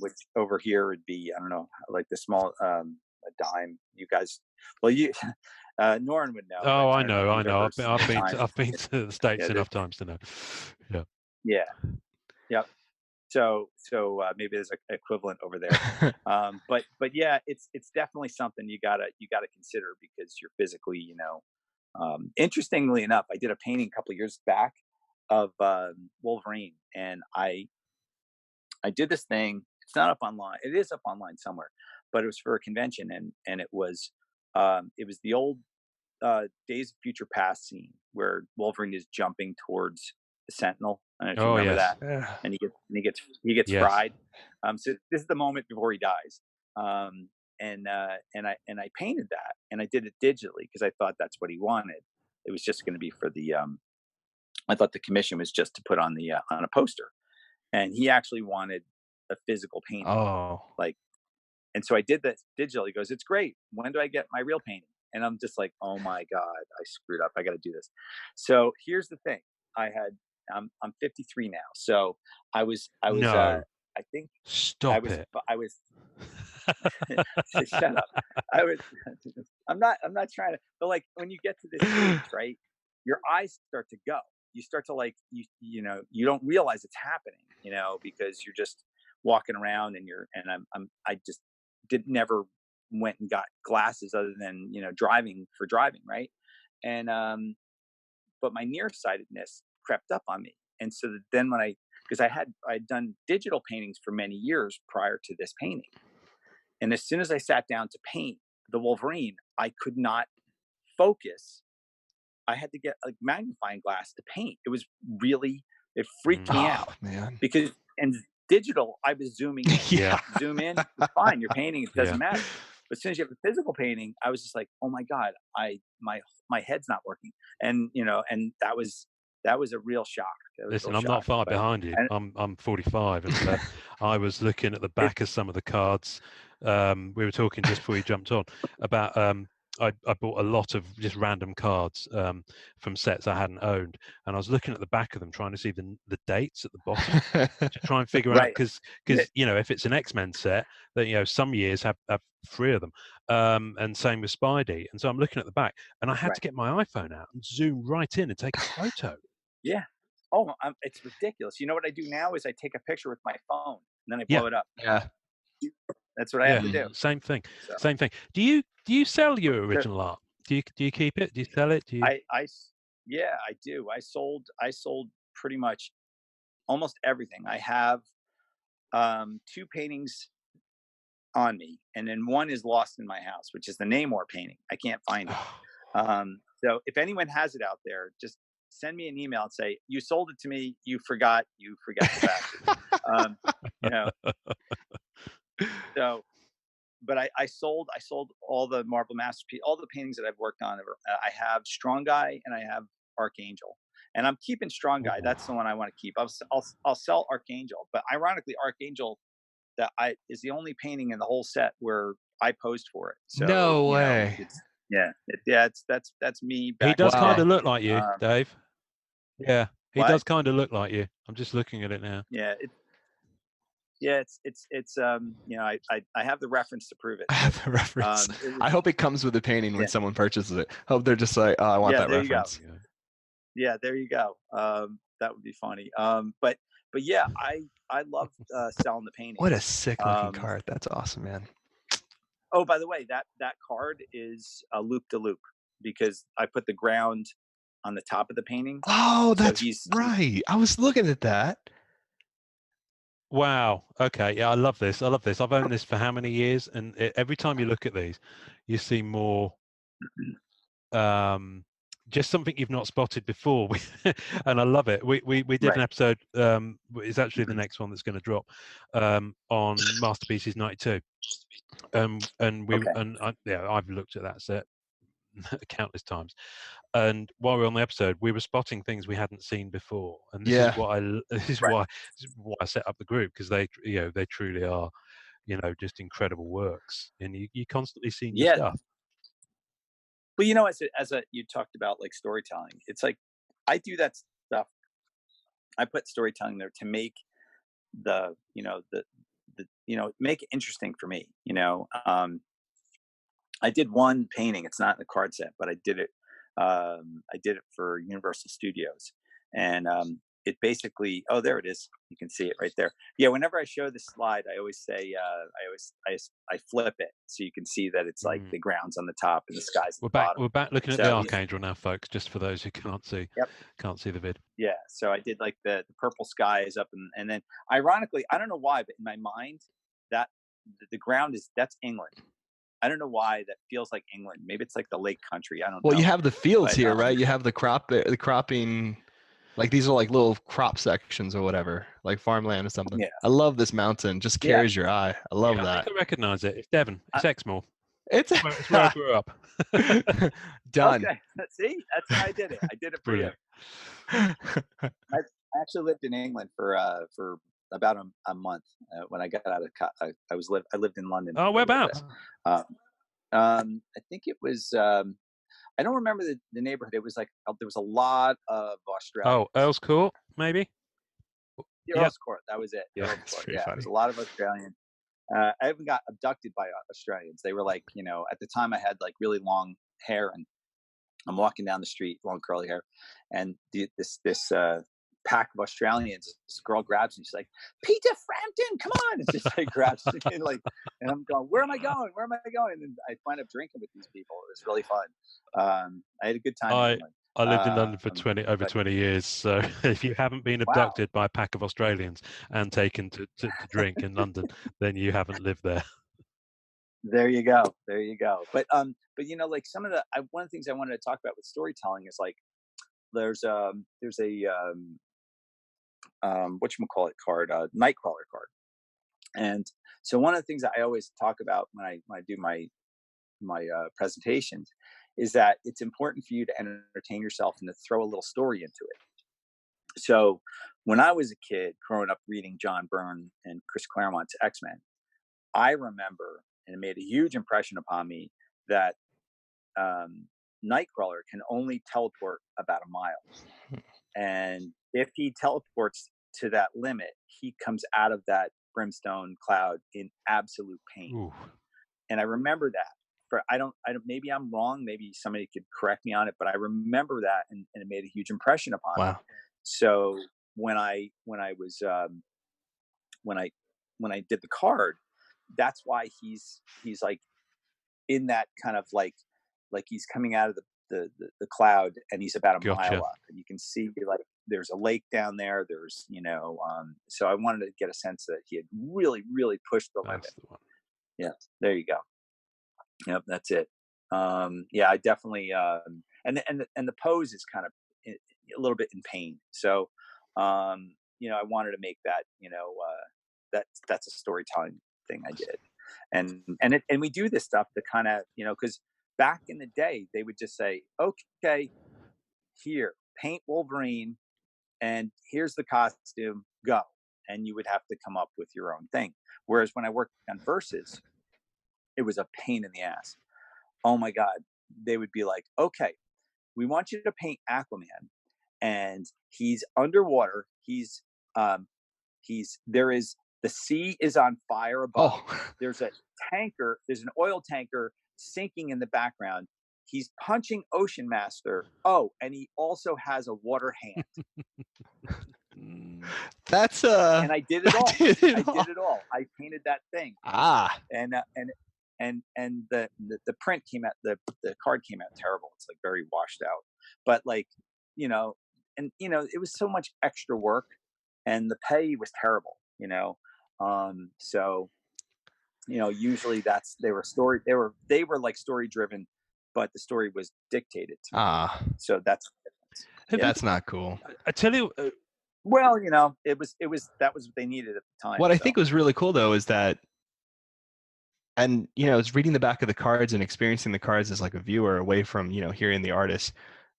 Which over here would be, I don't know, like the small, a dime. You guys, well, Norrin would know. Oh, I don't know. if I you've know. ever I've seen a been dime. I've been to the States Yeah, enough times to know. Yeah. Yeah. Yep. So maybe there's an equivalent over there. But yeah, it's definitely something you gotta consider, because you're physically, interestingly enough, I did a painting a couple of years back of Wolverine, and I did this thing. It's not up online. It is up online somewhere, but it was for a convention, and it was the old Days of Future Past scene where Wolverine is jumping towards the Sentinel. I don't know if you remember yes. that. And he gets Yes. fried. So this is the moment before he dies. And I painted that, and I did it digitally because I thought that's what he wanted. It was just going to be for the I thought the commission was just to put on the on a poster, and he actually wanted a physical painting. Oh. And so I did that digitally. He goes, "It's great. When do I get my real painting?" And I'm just like, "Oh my God, I screwed up. I got to do this." So here's the thing. I'm 53 now. So I was, No. I think Stop it. it. I was, shut up. I'm not trying to, but like when you get to this age, right, your eyes start to go. You start to you don't realize it's happening, because you're just walking around, and I just never went and got glasses other than, driving, right? And, but my nearsightedness crept up on me. And so then because I'd done digital paintings for many years prior to this painting. And as soon as I sat down to paint the Wolverine, I could not focus. I had to get a magnifying glass to paint. It freaked me out, man. because, and digital, I was zooming in. Yeah. Zoom in, it's fine. You're painting, it doesn't matter. But as soon as you have a physical painting, I was just like, oh my God, my head's not working. And, and that was a real shock. That was a Listen, real I'm not shock. far But, behind you. and I'm 45, and I was looking at the back of some of the cards. We were talking just before you jumped on about I bought a lot of just random cards from sets I hadn't owned, and I was looking at the back of them, trying to see the dates at the bottom to try and figure out, right. because Yeah. if it's an X-Men set, that some years have 3 of them, and same with Spidey. And so I'm looking at the back, and I had Right. to get my iPhone out and zoom right in and take a photo. Yeah. Oh, it's ridiculous. You know what I do now is I take a picture with my phone and then I Yeah. blow it up. Yeah. That's what I have to do. Same thing. So Same thing. Do you sell your original art? Do you keep it? Do you sell it? Do you? yeah, I do. I sold pretty much almost everything. I have 2 paintings on me, and then one is lost in my house, which is the Namor painting. I can't find it. So if anyone has it out there, just send me an email and say, you sold it to me, you forgot the bastard. You know, so, but I sold all the Marvel Masterpiece, all the paintings that I've worked on. I have Strong Guy and I have Archangel, and I'm keeping Strong Guy. That's the one I want to keep. I'll sell Archangel, but ironically, Archangel is the only painting in the whole set where I posed for it. So No way. that's me. He Back does in the kind day. of look like you, Dave. Yeah, he What? does kind of look like you. I'm just looking at it now. Yeah, it's I have the reference to prove it. I have the reference. I hope it comes with a painting when someone purchases it. Hope they're just like, oh, I want that reference. Yeah, there you go. That would be funny. But yeah, I love selling the paintings. What a sick looking card. That's awesome, man. Oh, by the way, that card is a loop de loop because I put the ground on the top of the painting. Oh, that's right. I was looking at that. Wow. Okay. Yeah, I love this. I've owned this for how many years? And every time you look at these, you see more, just something you've not spotted before. And I love it. We did an episode. It's actually the next one that's going to drop on Masterpieces 92. And I've looked at that set countless times. And while we were on the episode, we were spotting things we hadn't seen before, and this is why I set up the group, because they truly are, just incredible works, and you constantly see new stuff. But as you talked about like storytelling, it's like I do that stuff. I put storytelling there to make make it interesting for me. I did one painting. It's not in the card set, but I did it. I did it for Universal Studios, and it basically. Oh, there it is. You can see it right there. Yeah. Whenever I show this slide, I always say, I flip it so you can see that it's like the ground's on the top and the sky's at the bottom. We're back looking at the Archangel now, folks. Just for those who can't see, can't see the vid. Yeah. So I did like the purple sky is up, and then ironically, I don't know why, but in my mind, that the ground that's England. I don't know why that feels like England. Maybe it's like the lake country. I don't know. Well, you have the fields here, right? You have the cropping, like these are like little crop sections or whatever, like farmland or something. Yeah. I love this mountain. Just carries your eye. I love that. I think I recognize it. It's Devon. It's Exmoor. It's where I grew up. Done. Okay. See, that's how I did it. I did it for you. I actually lived in England for about a month when I got out of I lived in London. Oh, whereabouts? I think it was I don't remember the neighborhood. It was like there was a lot of Australians. Oh, Earl's Court, maybe. Earl's Court, that was it. Yeah, it was a lot of Australians. I even got abducted by Australians. They were like, at the time I had like really long hair, and I'm walking down the street, long curly hair, and this pack of Australians, this girl grabs me. She's like, Peter Frampton, come on. And just like grabs me and I'm going, where am I going? And then I wind up drinking with these people. It was really fun. I had a good time. I lived in London for over 20 years. So if you haven't been abducted by a pack of Australians and taken to drink in London, then you haven't lived there. There you go. But like some of one of the things I wanted to talk about with storytelling is like, there's a whatchamacallit card, Nightcrawler card. And so one of the things that I always talk about when I do my presentations, is that it's important for you to entertain yourself and to throw a little story into it. So when I was a kid growing up reading John Byrne and Chris Claremont's X-Men, I remember, and it made a huge impression upon me, that Nightcrawler can only teleport about a mile. And if he teleports to that limit, he comes out of that brimstone cloud in absolute pain. Ooh. And I remember that. I don't, maybe I'm wrong. Maybe somebody could correct me on it, but I remember that, and it made a huge impression upon me. So when I did the card, that's why he's like in that kind of like he's coming out of the cloud, and he's about a mile up, and you can see like there's a lake down there. There's so I wanted to get a sense that he had really pushed the limit. Yeah, there you go. Yep, that's it. Yeah, I definitely and the pose is kind of a little bit in pain. So I wanted to make that that's a storytelling thing I did. And we do this stuff to kind of, because back in the day they would just say, okay, here, paint Wolverine, and here's the costume, go. And you would have to come up with your own thing. Whereas when I worked on Versus, it was a pain in the ass. Oh my God. They would be like, okay, we want you to paint Aquaman, and he's underwater. The sea is on fire above. There's a tanker. There's an oil tanker sinking in the background. He's punching Ocean Master. Oh, and he also has a water hand. That's and I did it all. I did it all. I painted that thing. And the print came out. The card came out terrible. It's like very washed out. But like, it was so much extra work, and the pay was terrible. So usually they were like story driven, but the story was dictated to me. So that's that's not cool. I tell you, well, it was that was what they needed at the time. What I think was really cool though is that, and it's reading the back of the cards and experiencing the cards as like a viewer away from hearing the artist.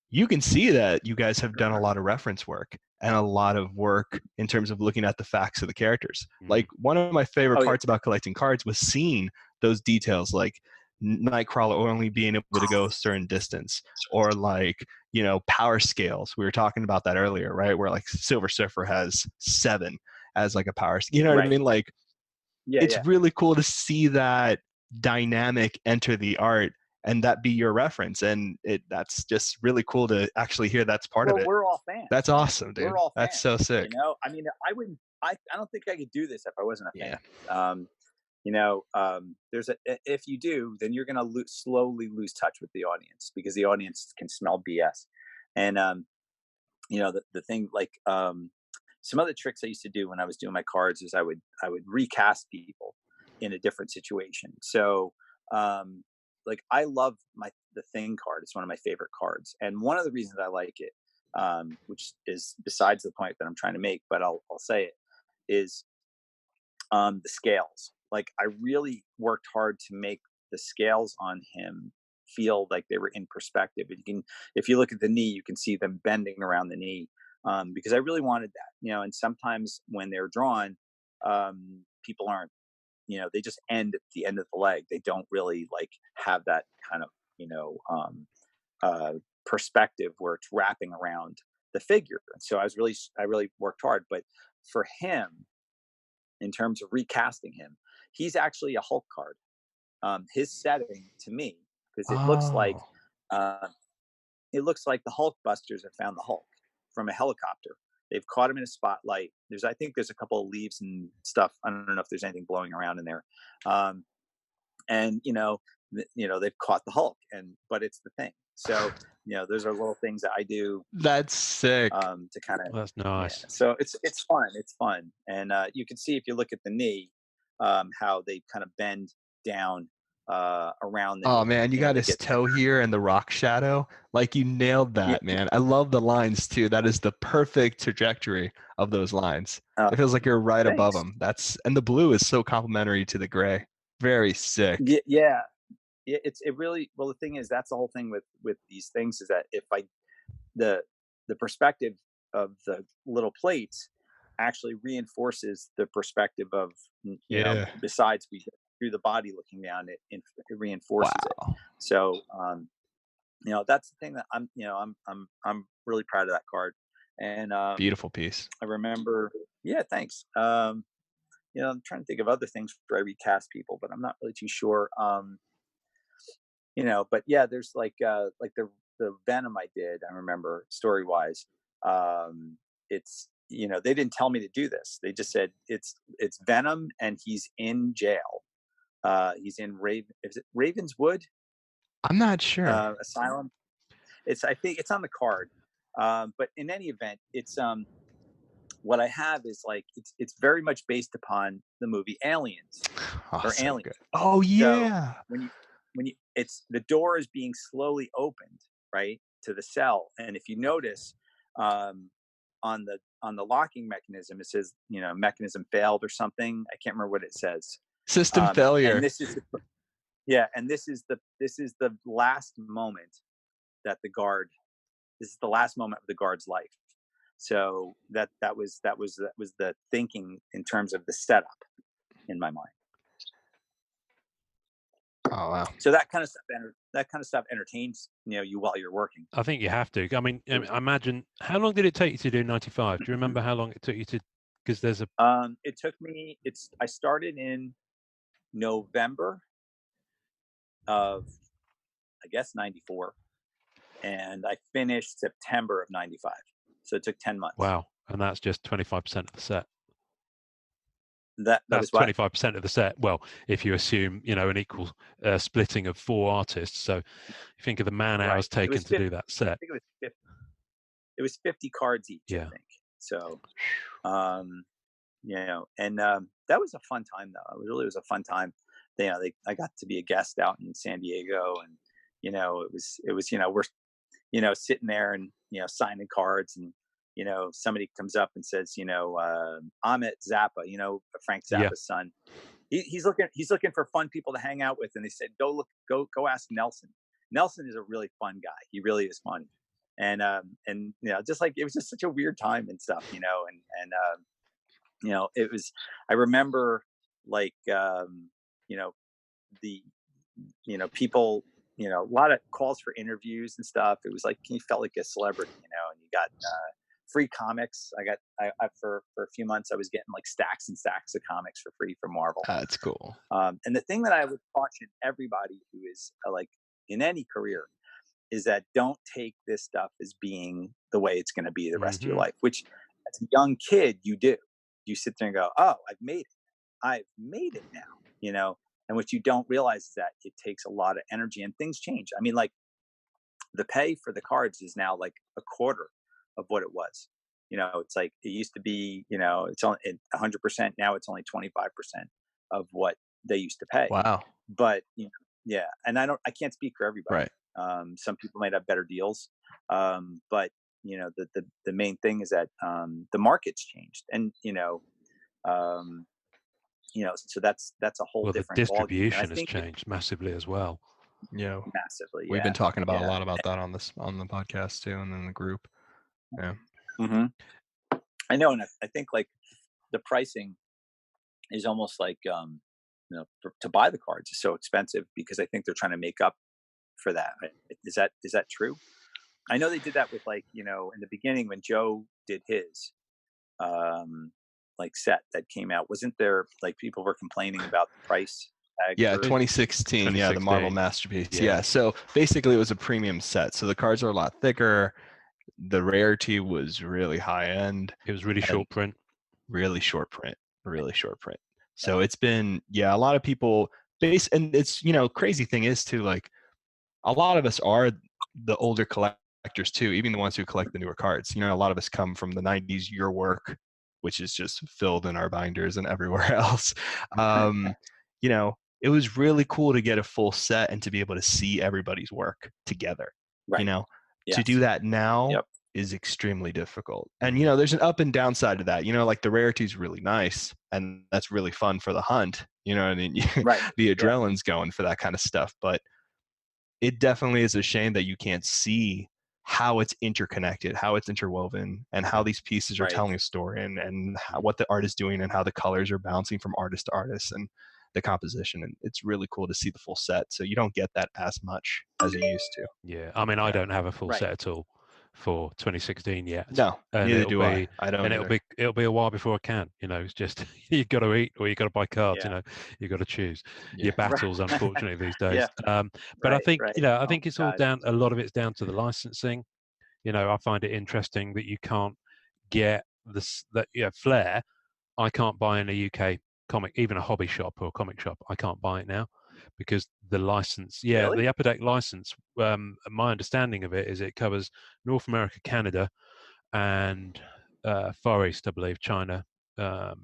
You can see that you guys have done a lot of reference work and a lot of work in terms of looking at the facts of the characters. Like one of my favorite parts about collecting cards was seeing those details, like Nightcrawler only being able to go a certain distance, or like, power scales. We were talking about that earlier, right? Where like Silver Surfer has 7 as like a power, what I mean? Like, it's really cool to see that dynamic enter the art and that be your reference. And that's just really cool to actually hear that's part of it. We're all fans. That's awesome, dude. We're all fans, that's so sick. I mean, I don't think I could do this if I wasn't a fan. If you do, then you're going to slowly lose touch with the audience, because the audience can smell BS. And, the thing, like, some other tricks I used to do when I was doing my cards is I would recast people in a different situation. So, like, I love the Thing card. It's one of my favorite cards. And one of the reasons I like it, which is besides the point that I'm trying to make, but I'll say it, is the scales. Like, I really worked hard to make the scales on him feel like they were in perspective. If you look at the knee, you can see them bending around the knee, because I really wanted that. And sometimes when they're drawn, people aren't, they just end at the end of the leg. They don't really like have that kind of, perspective where it's wrapping around the figure. And so I really worked hard. But for him, in terms of recasting him, he's actually a Hulk card. His setting, to me, because it looks like the Hulk busters have found the Hulk from a helicopter. They've caught him in a spotlight. I think there's a couple of leaves and stuff. I don't know if there's anything blowing around in there. And they've caught the Hulk, but it's the Thing. So those are little things that I do. That's sick. To kind of. That's nice. Yeah. So it's fun. It's fun, and you can see if you look at the knee, how they kind of bend down around the knee. Man, you got his toe here and the rock shadow. Like, you nailed that, man. I love the lines too. That is the perfect trajectory of those lines. It feels like you're right above them. And the blue is so complementary to the gray. Very sick. Yeah. it really, well, the thing is, that's the whole thing with these things, is that if the perspective of the little plates actually reinforces the perspective of, besides we through the body looking down, it reinforces it. So that's the thing that I'm really proud of that card. And Beautiful piece. I remember, yeah, thanks. I'm trying to think of other things where I recast people, but I'm not really too sure. But yeah, there's like the Venom I did, I remember, story wise. It's, they didn't tell me to do this. They just said it's Venom and he's in jail. He's in is it Ravenswood? I'm not sure. Asylum. I think it's on the card. But in any event, it's what I have is like, it's very much based upon the movie Aliens, or so Aliens. good. Oh yeah. So when you it's the door is being slowly opened, right, to the cell, and if you notice, on the locking mechanism, it says, mechanism failed or something. I can't remember what it says. System failure. And this is and this is the last moment that this is the last moment of the guard's life. So that was the thinking in terms of the setup in my mind. Oh wow. So that kind of stuff entertains you while you're working. I think you have to. I mean, imagine, how long did it take you to do 95? Do you remember how long it took you to? Because there's a. It took me. I started in November of, I guess, 94, and I finished September of 95. So it took 10 months. Wow, and that's just 25% of the set. That's 25% of the set. Well, if you assume an equal splitting of 4 artists, so you think of the man hours taken to do that set. I think it was 50 cards each. Yeah. I think so. And that was a fun time, though. It really was a fun time. I got to be a guest out in San Diego, and it was we're sitting there and signing cards, and somebody comes up and says, Amit Zappa, Frank Zappa's son. He's looking for fun people to hang out with, and they said, go ask Nelson. Nelson is a really fun guy. He really is funny, and just like, it was just such a weird time and stuff, it was. I remember, like, people, a lot of calls for interviews and stuff. It was like, you felt like a celebrity, and you got free comics. I for a few months, I was getting like stacks and stacks of comics for free from Marvel. That's cool. And the thing that I would caution everybody who is like in any career is that don't take this stuff as being the way it's going to be the rest of your life, which as a young kid, you do. You sit there and go, oh, I've made it now, and what you don't realize is that it takes a lot of energy, and things change. I mean, like, the pay for the cards is now like a quarter of what it was. It's like, it used to be, it's only 100%. Now it's only 25% of what they used to pay. Wow. But, yeah. And I can't speak for everybody. Right. Some people might have better deals. But the main thing is that, the market's changed, and, so that's a whole different. The distribution has changed massively as well. Yeah. Massively. We've been talking about a lot about that on the podcast too, and in the group. Yeah. Mm-hmm. I know, and I think like the pricing is almost like to buy the cards is so expensive because I think they're trying to make up for that. Is that true? I know they did that with, like, in the beginning when Joe did his like set that came out. Wasn't there, like, people were complaining about the price tag? Yeah, 2016. Yeah, the Marvel Masterpiece. Yeah. So basically, it was a premium set. So the cards are a lot thicker. The rarity was really high end. It was really short print. Really short print. So it's been, a lot of people and it's, crazy thing is too, like, a lot of us are the older collectors too, even the ones who collect the newer cards. A lot of us come from the 90s, your work, which is just filled in our binders and everywhere else. It was really cool to get a full set and to be able to see everybody's work together. Right. To do that now is extremely difficult. And, there's an up and down side to that. Like, the rarity is really nice and that's really fun for the hunt. Right. The adrenaline's going for that kind of stuff. But it definitely is a shame that you can't see how it's interconnected, how it's interwoven, and how these pieces are Right. telling a story, and what the art is doing, and how the colors are bouncing from artist to artist, and the composition. And it's really cool to see the full set. So you don't get that as much as you used to. Yeah, I mean, I Yeah. don't have a full Right. set at all for 2016 yet. No, and neither it'll do be, I don't and either. it'll be a while before I can. You know, it's just you got to eat or you got to buy cards. Yeah. You know, you got to choose Yeah. your battles. Right. Unfortunately, these days. Yeah. But I Right. think Right. you know, I Oh think my it's all God. down. A lot of it's down to the licensing. You know, I find it interesting that you can't get this that Flair. I can't buy in a UK comic, even a hobby shop or a comic shop. I can't buy it now because the license, Really? the Upper Deck license. My understanding of it is it covers North America, Canada, and Far East, I believe, China,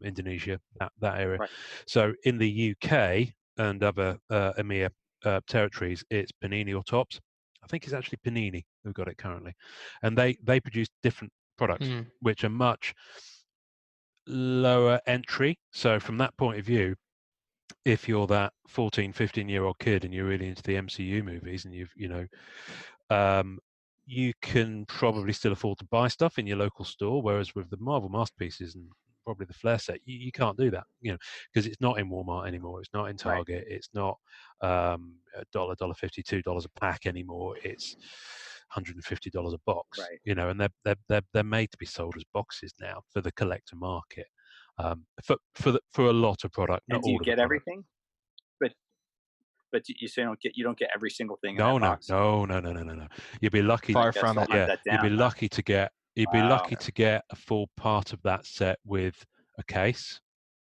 Indonesia, that area. Right. So in the UK and other EMEA territories, it's Panini or Topps. I think it's actually Panini who've got it currently, and they produce different products which are much lower entry. So from that point of view, if you're that 14, 15-year-old kid and you're really into the MCU movies and you can probably still afford to buy stuff in your local store, whereas with the Marvel masterpieces and probably the Flair set, you can't do that, because it's not in Walmart anymore, it's not in Target, it's not $1, $1.50, $2 a pack anymore, it's $150 a box, Right. And they're made to be sold as boxes now for the collector market, for a lot of product, not And do all you of the get product. everything? But you say you don't get every single thing in No, that no, box. no. You'd be lucky. Far Gotta from still it. hunt Yeah, that you'd be down, huh? lucky to get. You'd be Wow. lucky to get a full part of that set with a case,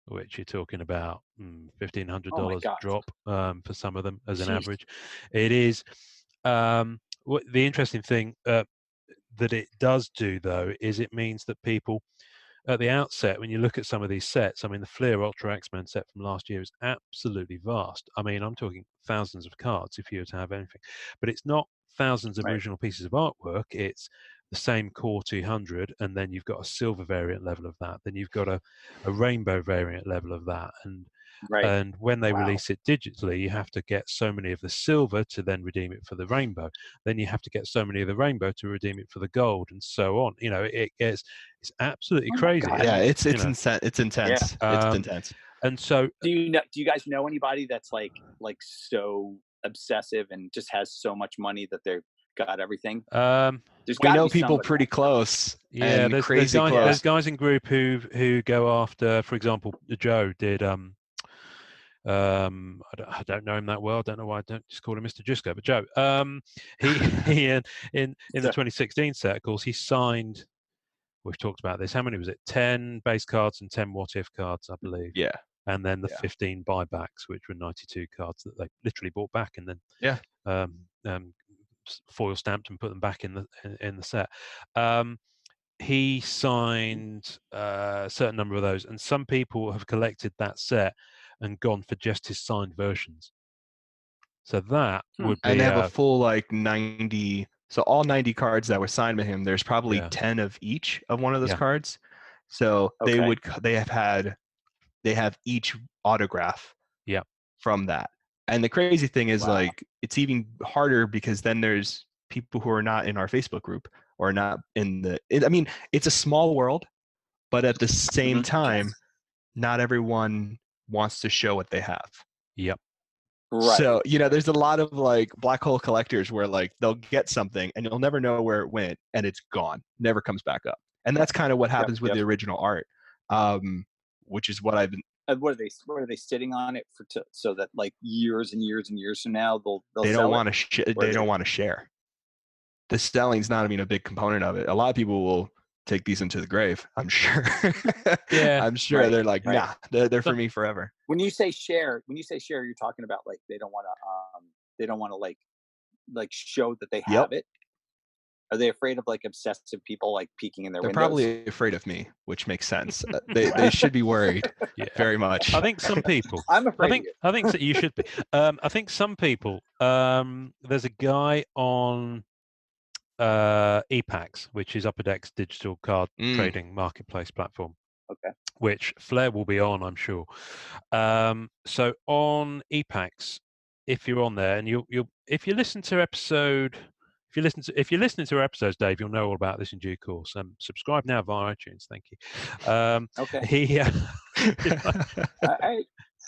which you're talking about $1,500 Oh my God. drop for some of them as an Jeez. average. It is. The interesting thing that it does do, though, is it means that people at the outset, when you look at some of these sets, I mean, the Flair Ultra X-Men set from last year is absolutely vast. I mean, I'm talking thousands of cards if you were to have anything. But it's not thousands of Right. original pieces of artwork. It's the same core 200, and then you've got a silver variant level of that. Then you've got a rainbow variant level of that. Right. And when they Wow. release it digitally, you have to get so many of the silver to then redeem it for the rainbow. Then you have to get so many of the rainbow to redeem it for the gold, and so on. It's absolutely Oh my crazy. God. Yeah, And, it's intense. It's intense. It's intense. And so, Do you guys know anybody that's like so obsessive and just has so much money that they've got everything? There's We got to know be people somebody pretty out there. close. yeah, and there's crazy guys, close. there's guys in group who go after, for example, Joe did. I don't know him that well. I don't know why I don't just call him Mr. Jusco, but Joe. He in the 2016 set, of course, he signed. We've talked about this. How many was it? 10 base cards and 10 what if cards, I believe. Yeah. And then the Yeah. 15 buybacks, which were 92 cards that they literally bought back and then foil stamped and put them back in the set. He signed a certain number of those, and some people have collected that set and gone for just his signed versions. So that would be. And they have a full 90. So all 90 cards that were signed by him, there's probably 10 of each of one of those cards. So they have each autograph from that. And the crazy thing is it's even harder because then there's people who are not in our Facebook group or not in it's a small world, but at the same time, not everyone wants to show what they have. Yep. Right. So, there's a lot of black hole collectors where they'll get something and you'll never know where it went and it's gone, never comes back up. And that's kind of what happens with the original art, which is what I've been. What are they sitting on it so that years and years and years from now they'll they sell don't want it? to they don't want to share. The selling's not even a big component of it. A lot of people will take these into the grave, I'm sure. Yeah, I'm sure they're nah, they're for me forever. When you say share, you're talking about they don't want to show that they have it. Are they afraid of obsessive people peeking in their windows? They're probably afraid of me, which makes sense. They should be worried very much. I think some people. I'm afraid of you. I think that you should be. I think some people. There's a guy on ePacks, which is Upper Deck's digital card trading marketplace platform. Okay. Which Flair will be on, I'm sure. So on ePacks, if you're on there, and if you listen to episode. If you're listening to our episodes, Dave, you'll know all about this in due course. Subscribe now via iTunes. Thank you. Okay.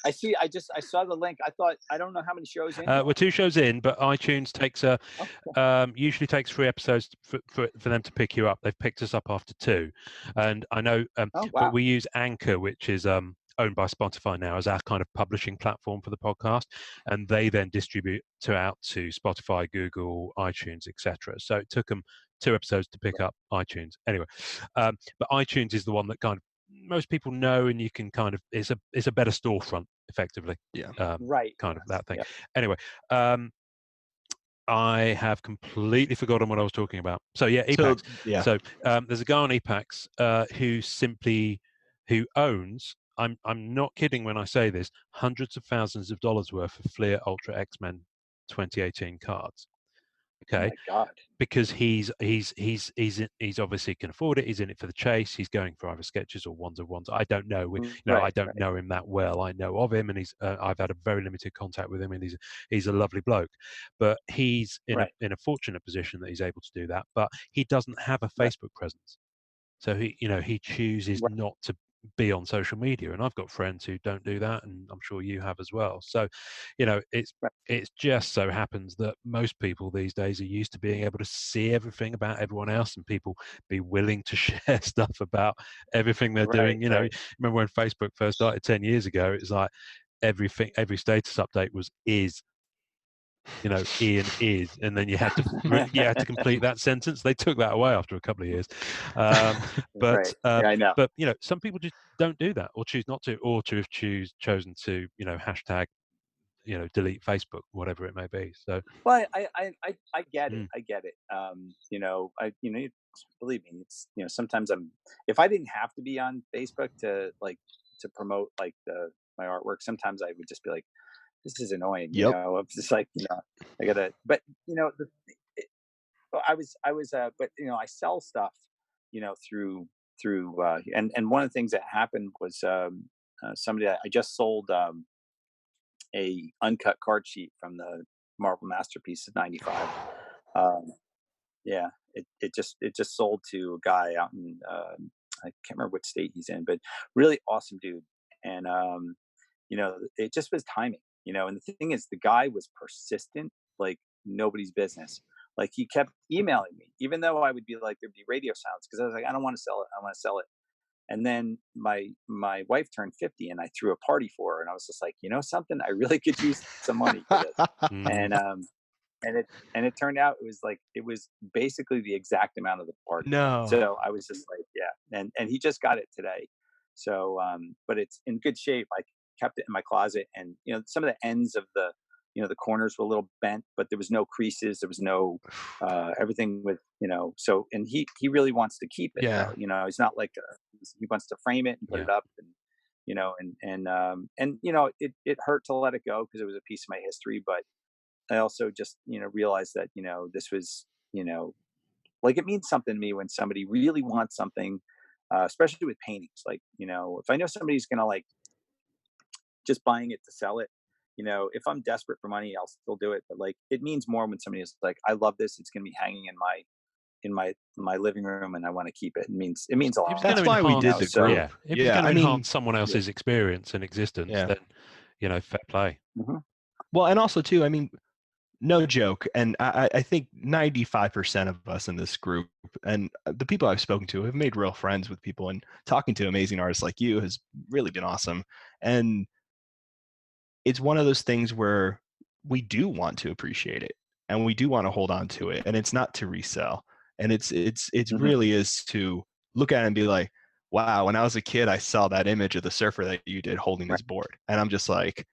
I see. I saw the link. I don't know how many shows in. We're 2 shows in, but iTunes usually takes 3 episodes for them to pick you up. They've picked us up after 2, and I know. Wow. But we use Anchor, which is owned by Spotify now, as our kind of publishing platform for the podcast, and they then distribute out to Spotify, Google, iTunes, etc. So it took them 2 episodes to pick up iTunes. Anyway, but iTunes is the one that kind of most people know, and you can kind of it's a better storefront effectively. Right. Kind of that thing. Yep. Anyway, I have completely forgotten what I was talking about. So yeah, EPAX. So there's a guy on EPAX who owns. I'm not kidding when I say this. Hundreds of thousands of dollars worth of Fleer Ultra X-Men 2018 cards. Okay. Oh my God. Because he's obviously can afford it. He's in it for the chase. He's going for either sketches or ones of ones. I don't know. I don't know him that well. I know of him, and I've had a very limited contact with him, and he's a lovely bloke. But he's in a fortunate position that he's able to do that. But he doesn't have a Facebook presence, so he chooses not to be on social media. And I've got friends who don't do that, and I'm sure you have as well. So it's just so happens that most people these days are used to being able to see everything about everyone else, and people be willing to share stuff about everything they're doing. Remember when Facebook first started 10 years ago, it was like every status update was Ian is, and then you had to complete that sentence. They took that away after a couple of years. But I know. But some people just don't do that, or choose not to, or to have chosen to hashtag delete Facebook, whatever it may be. So well, I get it. I get it. Believe me, it's sometimes if I didn't have to be on Facebook to promote my artwork, sometimes I would just be like, this is annoying. I'm just like, I gotta, but I sell stuff, through, and one of the things that happened was, somebody, I just sold, a uncut card sheet from the Marvel Masterpiece of '95. It just sold to a guy out in, I can't remember what state he's in, but really awesome dude. And, it just was timing. And the thing is, the guy was persistent, like nobody's business. Like he kept emailing me, even though I would be like, there'd be radio sounds, because I was like, I don't want to sell it. I want to sell it. And then my wife turned 50, and I threw a party for her, and I was just like, something, I really could use some money for this. And it turned out it was basically the exact amount of the party. No. So I was just like, yeah. And he just got it today. So, but it's in good shape. I kept it in my closet, and some of the ends of the the corners were a little bent, but there was no creases, there was no everything with so, and he really wants to keep it. Yeah. He's not like he wants to frame it and put it up, and it hurt to let it go because it was a piece of my history, but I also just realized that this was it means something to me when somebody really wants something, especially with paintings. If I know somebody's gonna just buying it to sell it, if I'm desperate for money, I'll still do it. But it means more when somebody is like, I love this, it's going to be hanging in my living room, and I want to keep it. It means a lot. That's why we did the group. Yeah, if it's going to enhance someone else's experience and existence, then fair play. Mm-hmm. Well, and also too, no joke, and I think 95% of us in this group, and the people I've spoken to, have made real friends with people, and talking to amazing artists like you has really been awesome. And it's one of those things where we do want to appreciate it, and we do want to hold on to it, and it's not to resell, and it's really is to look at it and be like, wow, when I was a kid, I saw that image of the surfer that you did holding this board, and I'm just like,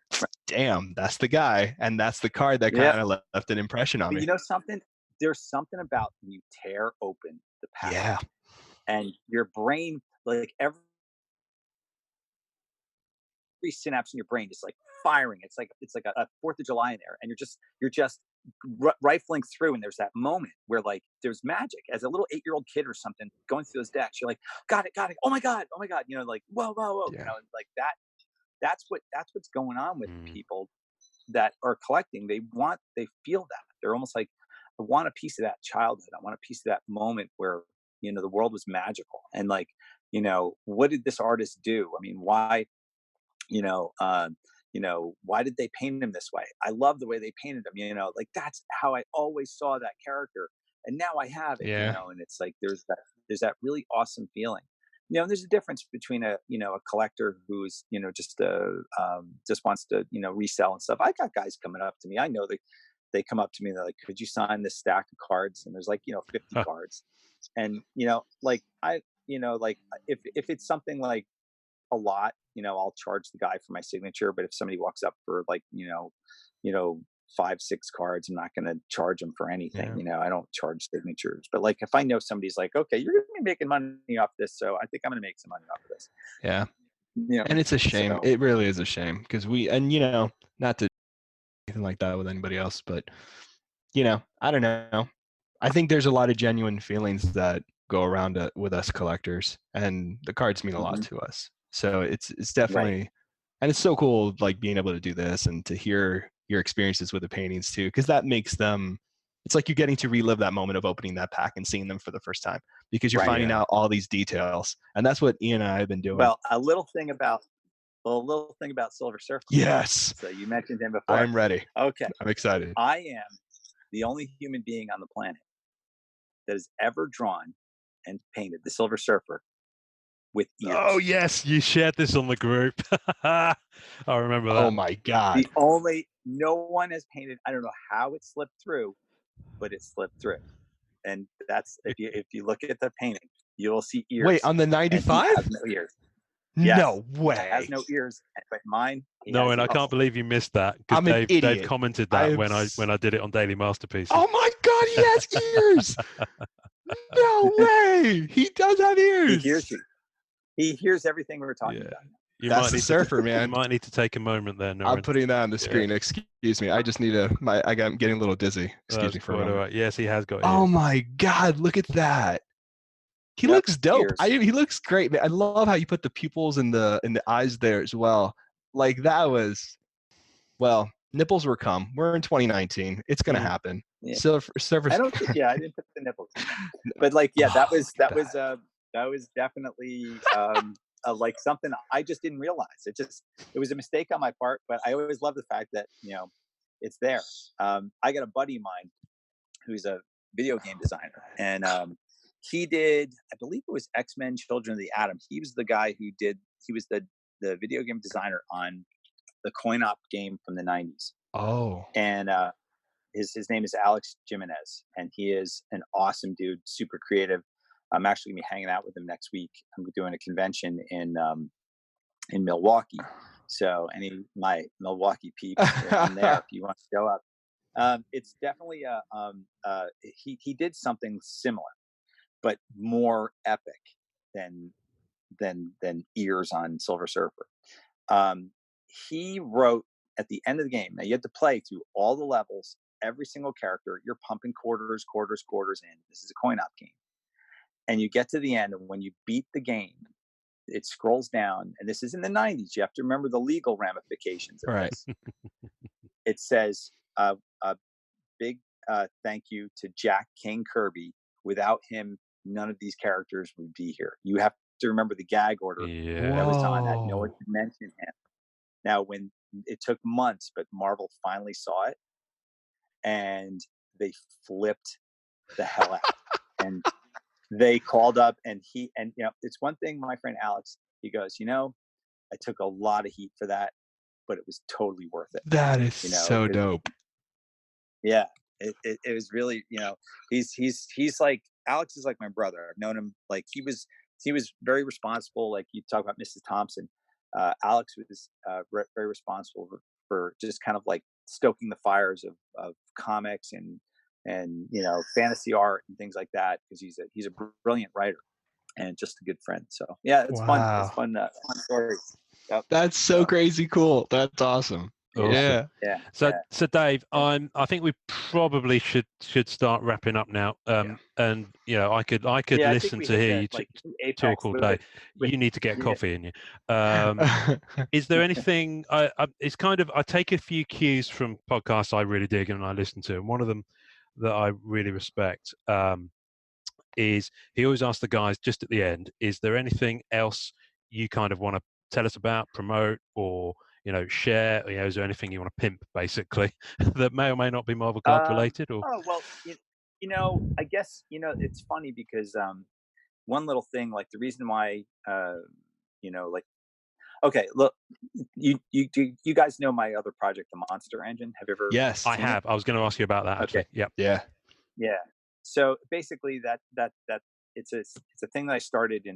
damn, that's the guy, and that's the card that kind of left an impression on me. Something? There's something about when you tear open the package, and your brain, every synapse in your brain is firing. It's like a 4th of July in there, and you're just rifling through, and there's that moment where there's magic. As a little 8-year-old kid or something going through those decks, you're like, got it, oh my god, whoa, yeah. that. That's what's going on with people that are collecting, they feel that. They're almost like, I want a piece of that childhood. I want a piece of that moment where, the world was magical. And like, what did this artist do? I mean, why, you know, why did they paint him this way? I love the way they painted him, like that's how I always saw that character. And now I have it, Yeah. and it's like, there's that really awesome feeling. And there's a difference between a collector who's, just wants to, resell and stuff. I got guys coming up to me. I know they come up to me and they're like, could you sign this stack of cards? And there's like, 50 cards. And, like like if it's something like a lot, I'll charge the guy for my signature. But if somebody walks up for like, 5, 6 cards, I'm not going to charge them for anything. Yeah. I don't charge signatures. But like, if I know somebody's like, okay, you're going to be making money off this, so I think I'm going to make some money off of this. Yeah. And it's a shame. So, it really is a shame because not to anything like that with anybody else, but I don't know. I think there's a lot of genuine feelings that go around with us collectors, and the cards mean a lot to us. So it's definitely, right. And it's so cool, like being able to do this and to hear your experiences with the paintings too, because that makes them. It's like you're getting to relive that moment of opening that pack and seeing them for the first time, because you're finding out all these details, and that's what Ian and I have been doing. Well, a little thing about Silver Surfer. Yes. So you mentioned him before. I'm ready. Okay. I'm excited. I am the only human being on the planet that has ever drawn and painted the Silver Surfer with ears. Oh yes, you shared this on the group. I remember that. Oh my God. No one has painted. I don't know how it slipped through, but it slipped through. And that's, if you look at the painting, you will see ears. Wait, on the 95? Has no ears. Yes, no way. It has no ears, but mine. No, and I can't believe you missed that, I'm because an idiot. Dave commented that when I did it on Daily Masterpieces. Oh my God, he has ears! No way! He does have ears. He hears everything we're talking about. That's the surfer, man. You might need to take a moment there, Norrin. I'm putting that on the screen. Excuse me. I just need I'm getting a little dizzy. Excuse me for a moment. Right. Yes, he has got ears. Oh my God, look at that. He looks dope. He looks great, man. I love how you put the pupils and the eyes there as well. Like that was, well, nipples were come. We're in 2019. It's gonna happen. Yeah. Surfer. I don't. I didn't put the nipples. But like, that was definitely like something I just didn't realize. It was a mistake on my part. But I always love the fact that it's there. I got a buddy of mine who's a video game designer, and he did, I believe it was X-Men Children of the Atom. He was the guy he was the video game designer on the coin-op game from the 90s. Oh. And his name is Alex Jimenez, and he is an awesome dude, super creative. I'm actually going to be hanging out with him next week. I'm doing a convention in Milwaukee. So my Milwaukee peeps are there if you want to show up. It's definitely he did something similar, but more epic than ears on Silver Surfer. He wrote at the end of the game. Now you have to play through all the levels, every single character. You're pumping quarters in. This is a coin-op game, and you get to the end, and when you beat the game, it scrolls down. And this is in the 90s. You have to remember the legal ramifications of this. It says a big thank you to Jack King Kirby. Without him, none of these characters would be here. You have to remember the gag order that was on that. No one could mention him. Now, when it took months, but Marvel finally saw it, and they flipped the hell out. And they called up, and it's one thing, my friend Alex, he goes, I took a lot of heat for that, but it was totally worth it. That is so dope. Yeah. It was really, he's like, Alex is like my brother. I've known him, like he was very responsible. Like you talk about Mrs. Thompson, Alex was very responsible for just kind of like stoking the fires of comics and fantasy art and things like that, because he's a brilliant writer and just a good friend. So yeah, it's fun. It's fun story. Yep. That's so crazy cool. That's awesome. Awesome. Yeah. Yeah. So Dave, I think we probably should start wrapping up now. And I could Yeah, I think listen we to hit hear the, you like, apex talk all with day. with You need to get yeah. coffee in you. Is there anything? It's kind of, I take a few cues from podcasts I really dig and I listen to, and one of them that I really respect is he always asks the guys just at the end, is there anything else you kind of want to tell us about, promote, or share? Is there anything you want to pimp, basically, that may or may not be Marvel Card related? Or Oh well, I guess it's funny because one little thing, like the reason why like, okay, look, you guys know my other project, the Monster Engine. Have you ever Yes. seen I have. I was going to ask you about that actually. Okay. Yep. Yeah. Yeah. So basically, that it's a thing that I started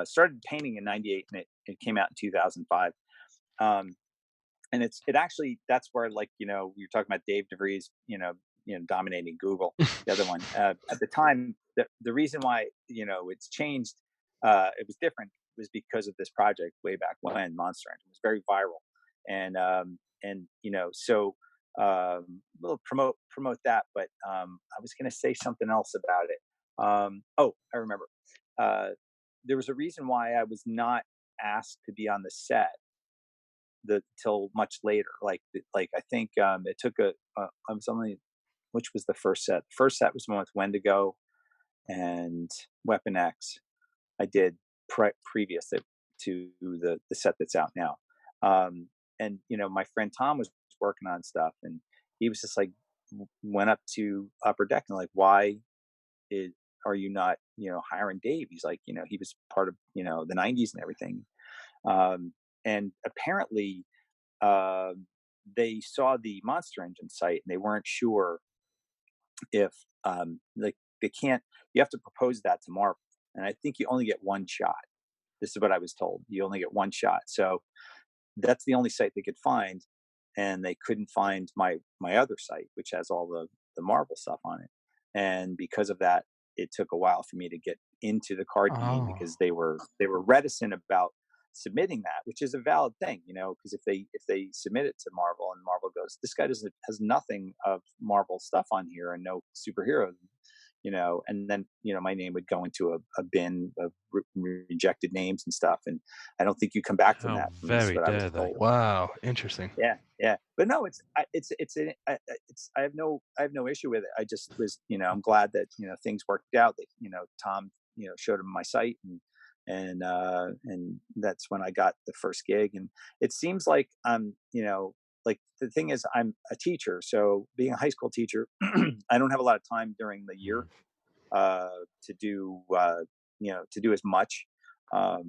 started painting in '98, and it came out in 2005. And it actually, that's where, like, you're talking about Dave DeVries, dominating Google. The other one at the time, the reason why it's changed, it was different, was because of this project way back when. Monster Engine was very viral, and so we'll promote that. But I was going to say something else about it. Oh, I remember. There was a reason why I was not asked to be on the set till much later. Like I think it took I was only, which was the first set? The first set was the one with Wendigo and Weapon X. I did previous to the set that's out now. And my friend Tom was working on stuff, and he was just like, went up to Upper Deck and like, why are you not hiring Dave? He's like, he was part of the '90s and everything. And apparently they saw the Monster Engine site, and they weren't sure if like, they can't, you have to propose that to Marvel, and I think you only get one shot. This is what I was told. You only get one shot. So that's the only site they could find, and they couldn't find my other site, which has all the Marvel stuff on it. And because of that, it took a while for me to get into the card game, because they were reticent about submitting that, which is a valid thing, because if they submit it to Marvel, and Marvel goes, this guy has nothing of Marvel stuff on here and no superheroes, and then my name would go into a bin of rejected names and stuff, and I don't think you come back from that. Very dare they. Wow, interesting. Yeah, but no, I have no issue with it. I just was, I'm glad that things worked out. That Tom showed him my site, and that's when I got the first gig. And it seems like like, the thing is, I'm a teacher, so being a high school teacher, I don't have a lot of time during the year to do as much. I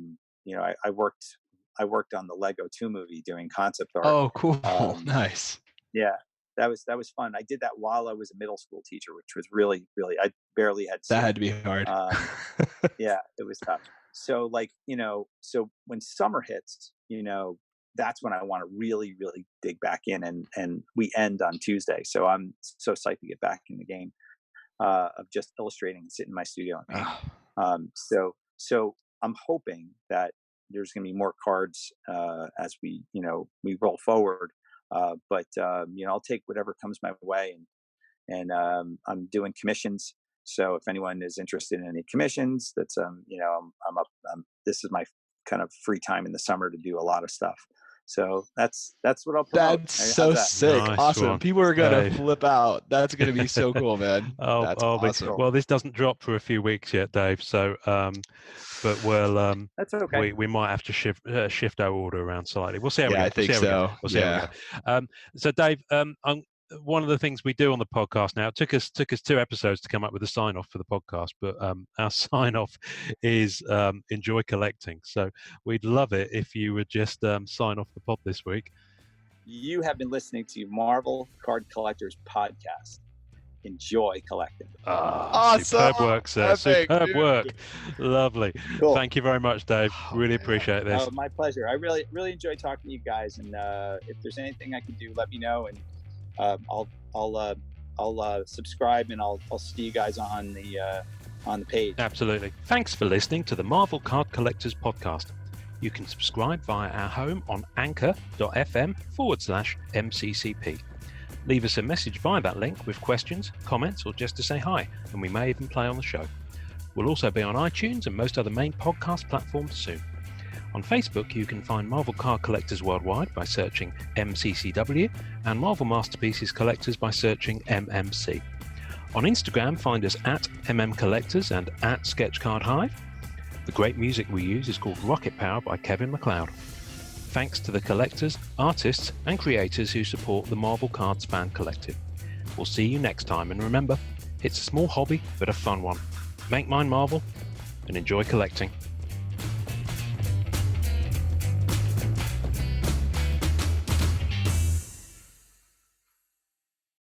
worked on the Lego 2 movie doing concept art. Oh, cool. Nice. Yeah, that was fun. I did that while I was a middle school teacher, which was really, I barely had that had to be hard. Yeah, it was tough. So, like, so when summer hits, that's when I want to really, really dig back in, and we end on Tuesday. So I'm so psyched to get back in the game of just illustrating and sitting in my studio and paint. So I'm hoping that there's going to be more cards as we roll forward. But I'll take whatever comes my way, and I'm doing commissions. So if anyone is interested in any commissions, that's I'm up. This is my kind of free time in the summer to do a lot of stuff. So that's what I'll promote. That's so sick. Nice awesome. one. People are gonna flip out. That's gonna be so cool, man. That's awesome. Well, this doesn't drop for a few weeks yet, Dave. So, but that's okay. We might have to shift our order around slightly. We'll see how we go. I think so. We'll see how we go. So, Dave, one of the things we do on the podcast now, it took us 2 episodes to come up with a sign off for the podcast, but our sign off is enjoy collecting. So we'd love it if you would just sign off the pod this week. You have been listening to Marvel Card Collectors Podcast. Enjoy collecting. Awesome. Superb work, sir. Epic, superb dude. work. Lovely. Cool. Thank you very much, Dave. Really appreciate this. My pleasure. I really, really enjoy talking to you guys. And if there's anything I can do, let me know. And I'll subscribe, and I'll see you guys on the page. Absolutely. Thanks for listening to the Marvel Card Collectors Podcast. You can subscribe via our home on anchor.fm/MCCP. Leave us a message via that link with questions, comments, or just to say hi, and we may even play on the show. We'll also be on iTunes and most other main podcast platforms soon. On Facebook, you can find Marvel Card Collectors Worldwide by searching MCCW and Marvel Masterpieces Collectors by searching MMC. On Instagram, find us at MMCollectors and at Sketchcard Hive. The great music we use is called Rocket Power by Kevin MacLeod. Thanks to the collectors, artists, and creators who support the Marvel Cards Fan Collective. We'll see you next time, and remember, it's a small hobby, but a fun one. Make mine Marvel, and enjoy collecting.